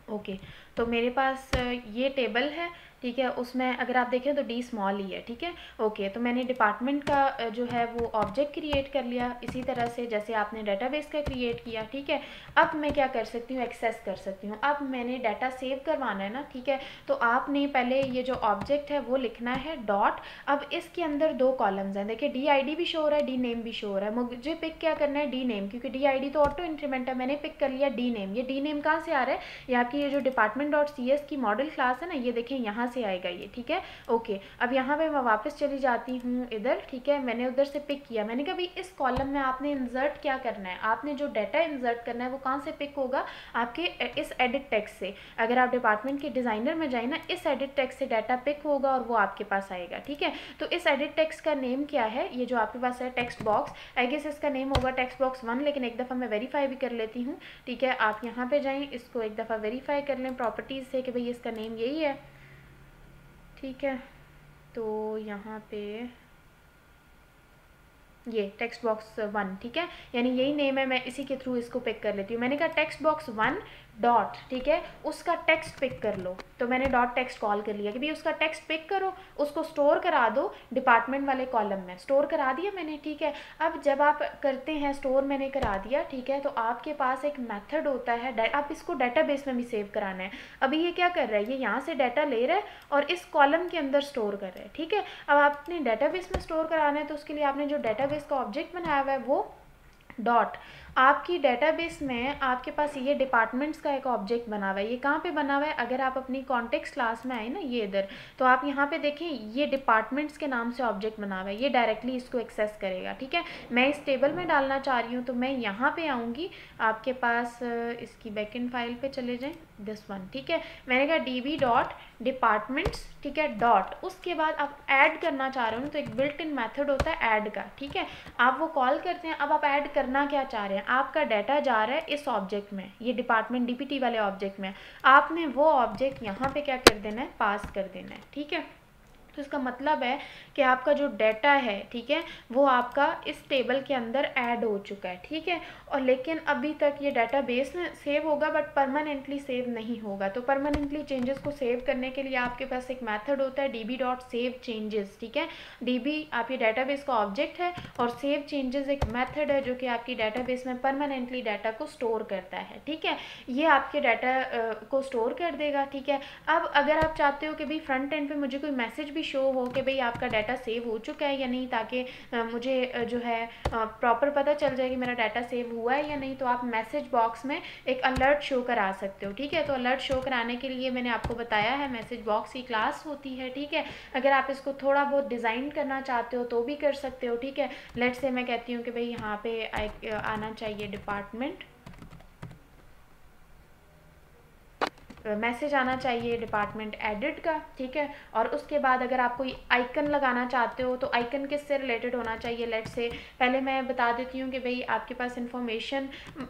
ओके तो मेरे पास ये टेबल है, ठीक है, उसमें अगर आप देखें तो डी स्मॉल ही है, ठीक है। ओके तो मैंने डिपार्टमेंट का जो है वो ऑब्जेक्ट क्रिएट कर लिया इसी तरह से जैसे आपने डाटाबेस का क्रिएट किया, ठीक है। अब मैं क्या कर सकती हूँ, एक्सेस कर सकती हूँ। अब मैंने डाटा सेव करवाना है ना, ठीक है, तो आपने पहले ये जो ऑब्जेक्ट है वो लिखना है डॉट। अब इसके अंदर 2 कॉलम्स हैं, देखिए डी आई डी भी शो हो रहा है, डी नेम भी शो हो रहा है। मुझे पिक क्या करना है, डी नेम, क्योंकि डी आई डी तो ऑटो इंक्रीमेंट है, मैंने पिक कर लिया डी नेम। ये डी नेम कहाँ से आ रहा है, यहाँ की ये जो डिपार्टमेंट डॉट सी एस की मॉडल क्लास है ना, ये देखें यहाँ से आएगा ये, ठीक है। ओके अब यहाँ पे मैं वापस चली जाती हूँ इधर, ठीक है, मैंने उधर से पिक किया। मैंने कहा भाई इस कॉलम में आपने इंसर्ट क्या करना है, आपने जो डाटा इंसर्ट करना है वो कहाँ से पिक होगा, आपके इस एडिट टेक्स्ट से। अगर आप डिपार्टमेंट के डिज़ाइनर में जाए ना, इस एडिट टेक्स्ट से डाटा पिक होगा और वो आपके पास आएगा, ठीक है। तो इस एडिट टेक्स्ट का नेम क्या है, ये जो आपके पास है टेक्स्ट बॉक्स, आई गेस इसका नेम होगा टेक्स्ट बॉक्स 1, लेकिन एक दफ़ा मैं वेरीफाई भी कर लेती हूँ, ठीक है। आप यहाँ पे जाएँ, इसको एक दफ़ा वेरीफाई कर लें प्रॉपर्टीज़ से कि भाई इसका नेम यही है, ठीक है। तो यहाँ पे ये टेक्स्ट बॉक्स 1, ठीक है, यानी यही नेम है, मैं इसी के थ्रू इसको पिक कर लेती हूँ। मैंने कहा टेक्स्ट बॉक्स 1 डॉट, ठीक है, उसका टेक्स्ट पिक कर लो। तो मैंने डॉट टेक्स्ट कॉल कर लिया कि भाई उसका टेक्स्ट पिक करो, उसको स्टोर करा दो डिपार्टमेंट वाले कॉलम में। स्टोर करा दिया मैंने, ठीक है। अब जब आप करते हैं स्टोर, मैंने करा दिया, ठीक है, तो आपके पास एक मेथड होता है, आप इसको डाटाबेस में भी सेव कराना है। अभी ये क्या कर रहा है, ये यहाँ से डाटा ले रहा है और इस कॉलम के अंदर स्टोर कर रहा है, ठीक है। अब आपने डाटाबेस में स्टोर कराना है तो उसके लिए आपने जो डाटाबेस का ऑब्जेक्ट बनाया हुआ है वो डॉट, आपकी डेटाबेस में आपके पास ये डिपार्टमेंट्स का एक ऑब्जेक्ट बना हुआ है। ये कहाँ पे बना हुआ है, अगर आप अपनी कॉन्टेक्स्ट क्लास में आए ना, ये इधर, तो आप यहाँ पे देखें ये डिपार्टमेंट्स के नाम से ऑब्जेक्ट बना हुआ है, ये डायरेक्टली इसको एक्सेस करेगा, ठीक है। मैं इस टेबल में डालना चाह रही हूँ तो मैं यहाँ पे आऊँगी, आपके पास इसकी बैकएंड फाइल पे चले जाएँ, दिस वन, ठीक है। मैंने कहा db डॉट डिपार्टमेंट्स, ठीक है, डॉट, उसके बाद आप ऐड करना चाह रहे हो तो एक बिल्ट इन मेथड होता है ऐड का, ठीक है, आप वो कॉल करते हैं। अब आप ऐड करना क्या चाह रहे हैं, आपका डाटा जा रहा है इस ऑब्जेक्ट में, ये डिपार्टमेंट डीपीटी वाले ऑब्जेक्ट में, आपने वो ऑब्जेक्ट यहाँ पे क्या कर देना है, पास कर देना है, ठीक है। तो इसका मतलब है कि आपका जो डाटा है, ठीक है, वो आपका इस टेबल के अंदर ऐड हो चुका है, ठीक है। और लेकिन अभी तक ये डाटाबेस में सेव होगा बट परमानेंटली सेव नहीं होगा। तो परमानेंटली चेंजेस को सेव करने के लिए आपके पास एक मेथड होता है db डॉट सेव चेंजेस, ठीक है। db आपके डाटाबेस का ऑब्जेक्ट है और सेव चेंजेस एक मेथड है जो कि आपकी डाटाबेस में परमानेंटली डाटा को स्टोर करता है, ठीक है। ये आपके डाटा को स्टोर कर देगा, ठीक है। अब अगर आप चाहते हो कि भाई फ्रंट एंड पे मुझे कोई मैसेज भी शो हो कि भाई आपका डाटा सेव हो चुका है या नहीं, ताकि मुझे जो है प्रॉपर पता चल जाए कि मेरा डाटा सेव हुआ है या नहीं, तो आप मैसेज बॉक्स में एक अलर्ट शो करा सकते हो, ठीक है। तो अलर्ट शो कराने के लिए मैंने आपको बताया है मैसेज बॉक्स की क्लास होती है, ठीक है। अगर आप इसको थोड़ा बहुत डिज़ाइन करना चाहते हो तो भी कर सकते हो, ठीक है। लेट्स से मैं कहती हूँ कि भाई यहाँ पे आना चाहिए डिपार्टमेंट, मैसेज आना चाहिए डिपार्टमेंट एडिट का, ठीक है। और उसके बाद अगर आप कोई आइकन लगाना चाहते हो तो आइकन किससे रिलेटेड होना चाहिए, लेट्स से पहले मैं बता देती हूँ कि भाई आपके पास इन्फॉर्मेशन,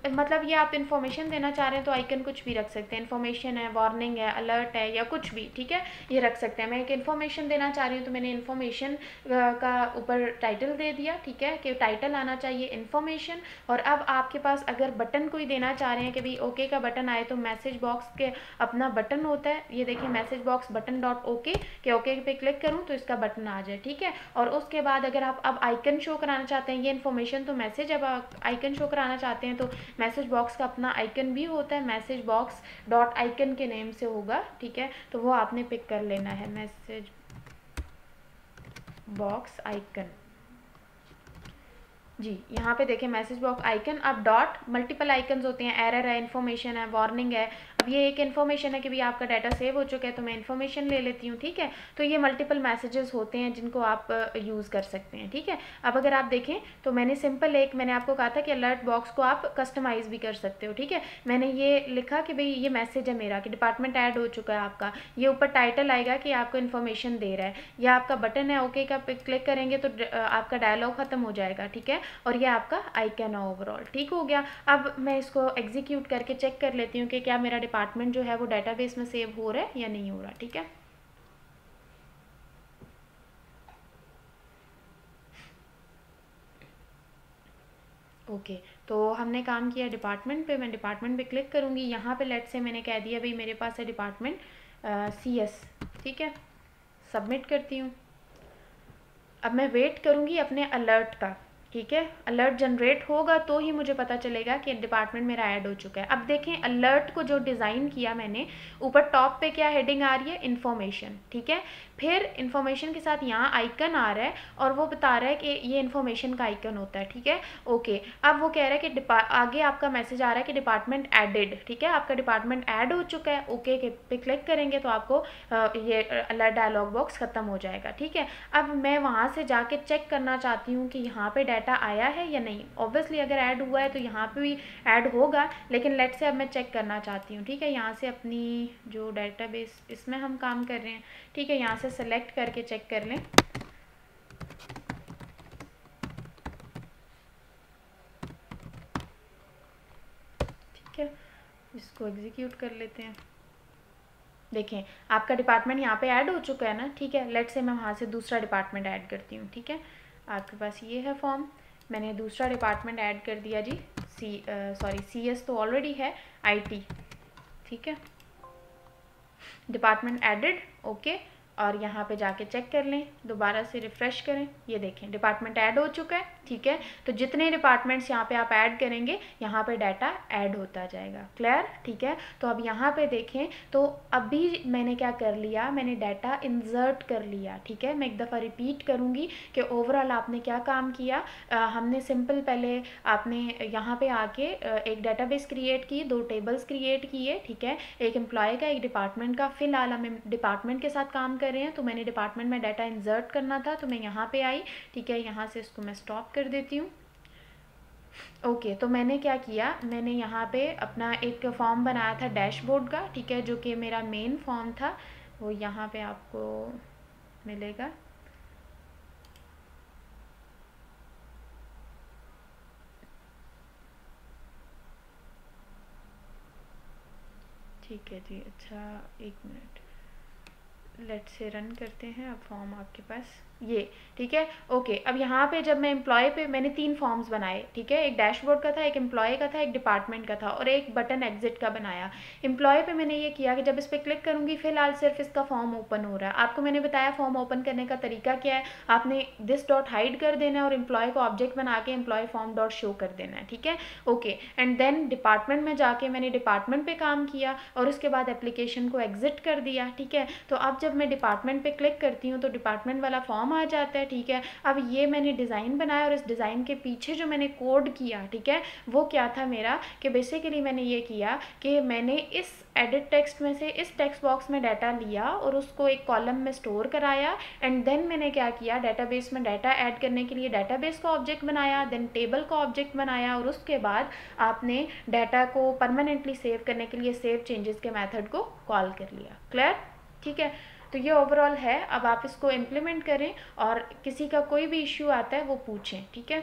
मतलब ये आप इन्फॉर्मेशन देना चाह रहे हैं तो आइकन कुछ भी रख सकते हैं, इन्फॉर्मेशन है, वार्निंग है, अलर्ट है या कुछ भी, ठीक है, ये रख सकते हैं। मैं एक इन्फॉर्मेशन देना चाह रही हूँ तो मैंने इन्फॉर्मेशन का ऊपर टाइटल दे दिया, ठीक है, कि टाइटल आना चाहिए इन्फॉर्मेशन। और अब आपके पास अगर बटन कोई देना चाह रहे हैं कि भाई ओके का बटन आए तो मैसेज बॉक्स के अपना बटन होता है, ये देखिए message box button dot okay, कि ओके पे क्लिक करूं तो इसका बटन आ जाए, ठीक है। और उसके बाद अगर आप अब आइकन शो कराना चाहते हैं, ये इन्फॉर्मेशन तो मैसेज, अब आप आइकन शो कराना चाहते हैं तो मैसेज बॉक्स का अपना आइकन भी होता है, मैसेज बॉक्स डॉट आइकन के नेम से होगा, ठीक है। तो वो आपने पिक कर लेना है, मैसेज बॉक्स आइकन, जी। यहाँ पे देखें मैसेज बॉक्स आइकन, अब डॉट मल्टीपल आइकन्स होते हैं, एरर है, इन्फॉर्मेशन है, वार्निंग है। अब ये एक इन्फॉर्मेशन है कि भाई आपका डाटा सेव हो चुका है तो मैं इन्फॉर्मेशन ले लेती हूँ, ठीक है। तो ये मल्टीपल मैसेजेस होते हैं जिनको आप यूज़ कर सकते हैं, ठीक है। अब अगर आप देखें तो मैंने सिंपल एक, मैंने आपको कहा था कि अलर्ट बॉक्स को आप कस्टमाइज़ भी कर सकते हो, ठीक है। मैंने ये लिखा कि भाई ये मैसेज है मेरा कि डिपार्टमेंट ऐड हो चुका है आपका, ये ऊपर टाइटल आएगा कि आपको इन्फॉर्मेशन दे रहा है, या आपका बटन है ओके का क्लिक करेंगे तो आपका डायलॉग ख़त्म हो जाएगा, ठीक है। और ये आपका आइकन है ओवरऑल, ठीक हो गया। अब मैं इसको एग्जीक्यूट करके चेक कर लेती हूँ कि क्या मेरा डिपार्टमेंट जो है वो डाटाबेस में सेव हो रहा है या नहीं हो रहा, ठीक है। ओके, तो हमने काम किया डिपार्टमेंट पे। मैं डिपार्टमेंट पे क्लिक करूँगी। यहाँ पे लेट से मैंने कह दिया भाई मेरे पास है डिपार्टमेंट CS, ठीक है। सबमिट करती हूँ। अब मैं वेट करूँगी अपने अलर्ट का, ठीक है। अलर्ट जनरेट होगा तो ही मुझे पता चलेगा कि डिपार्टमेंट मेरा ऐड हो चुका है। अब देखें अलर्ट को जो डिज़ाइन किया मैंने, ऊपर टॉप पे क्या हेडिंग आ रही है, इन्फॉर्मेशन, ठीक है। फिर इन्फॉर्मेशन के साथ यहाँ आइकन आ रहा है और वो बता रहा है कि ये इन्फॉर्मेशन का आइकन होता है, ठीक है। ओके, अब वो कह रहा है कि आगे आपका मैसेज आ रहा है कि डिपार्टमेंट एडेड, ठीक है, आपका डिपार्टमेंट ऐड हो चुका है। ओके के पे क्लिक करेंगे तो आपको ये अलर्ट डायलॉग बॉक्स ख़त्म हो जाएगा, ठीक है। अब मैं वहाँ से जाके चेक करना चाहती हूँ कि यहाँ पे डाटा आया है या नहीं। ऑब्वियसली अगर ऐड हुआ है तो यहाँ पे भी ऐड होगा, लेकिन लेट से अब मैं चेक करना चाहती हूँ, ठीक है। यहाँ से अपनी जो डेटाबेस इसमें हम काम कर रहे हैं, ठीक है, यहाँ से सेलेक्ट करके चेक कर लें। ठीक है, इसको एग्जीक्यूट कर लेते हैं। देखें आपका डिपार्टमेंट यहाँ पे ऐड हो चुका है ना, ठीक है। लेट से मैं वहाँ से दूसरा डिपार्टमेंट ऐड करती हूँ, ठीक है। आपके पास ये है फॉर्म, मैंने दूसरा डिपार्टमेंट ऐड कर दिया जी। CS तो ऑलरेडी है, IT, ठीक है। Department added, okay. और यहाँ पे जाके चेक कर लें, दोबारा से रिफ़्रेश करें, ये देखें डिपार्टमेंट ऐड हो चुका है, ठीक है। तो जितने डिपार्टमेंट्स यहाँ पे आप ऐड करेंगे यहाँ पे डाटा ऐड होता जाएगा। क्लियर, ठीक है। तो अब यहाँ पे देखें तो अभी मैंने क्या कर लिया, मैंने डाटा इंसर्ट कर लिया, ठीक है। मैं एक दफ़ा रिपीट करूँगी कि ओवरऑल आपने क्या काम किया। हमने सिंपल पहले आपने यहाँ पे आके एक डाटाबेस क्रिएट की, 2 टेबल्स क्रिएट किए, ठीक है। एक एम्प्लॉय का, एक डिपार्टमेंट का। फ़िलहाल हम डिपार्टमेंट के साथ काम कर रहे हैं तो मैंने डिपार्टमेंट में डाटा इंसर्ट करना था तो मैं यहाँ पे आई, ठीक है। यहाँ से इसको मैं स्टॉप कर देती हूँ। ओके, तो मैंने क्या किया, मैंने यहाँ पे अपना एक फॉर्म बनाया था डैशबोर्ड का, ठीक है, जो कि मेरा मेन फॉर्म था, वो यहाँ पे आपको मिलेगा। ठीक है जी, अच्छा 1 मिनट, लेट से रन करते हैं। अब फॉर्म आपके पास ये, ठीक है। ओके, अब यहाँ पे जब मैं एम्प्लॉय पे मैंने 3 फॉर्म्स बनाए, ठीक है। एक डैशबोर्ड का था, एक एम्प्लॉय का था, एक डिपार्टमेंट का था और एक बटन एग्जिट का बनाया। एम्प्लॉय पे मैंने ये किया कि जब इस पर क्लिक करूँगी फ़िलहाल सिर्फ इसका फॉर्म ओपन हो रहा है। आपको मैंने बताया फॉर्म ओपन करने का तरीका क्या है, आपने दिस डॉट हाइड कर देना है और एम्प्लॉय को ऑब्जेक्ट बना के एम्प्लॉय फॉर्म डॉट शो कर देना है, ठीक है। ओके, एंड देन डिपार्टमेंट में जाके मैंने डिपार्टमेंट पे काम किया और उसके बाद एप्लीकेशन को एग्जिट कर दिया, ठीक है। तो अब जब मैं डिपार्टमेंट पे क्लिक करती हूँ तो डिपार्टमेंट वाला फॉर्म आ जाता है, ठीक है। अब ये मैंने डिज़ाइन बनाया और इस डिज़ाइन के पीछे जो मैंने कोड किया, ठीक है, वो क्या था मेरा, कि बेसिकली मैंने ये किया कि मैंने इस एडिट टेक्स्ट में से इस टेक्स्ट बॉक्स में डाटा लिया और उसको एक कॉलम में स्टोर कराया एंड देन मैंने क्या किया, डाटाबेस में डाटा ऐड करने के लिए डाटाबेस का ऑब्जेक्ट बनाया, देन टेबल का ऑब्जेक्ट बनाया और उसके बाद आपने डाटा को परमानेंटली सेव करने के लिए सेव चेंजेस के मेथड को कॉल कर लिया। क्लियर, ठीक है। तो ये ओवरऑल है। अब आप इसको इम्प्लीमेंट करें और किसी का कोई भी इश्यू आता है वो पूछें, ठीक है।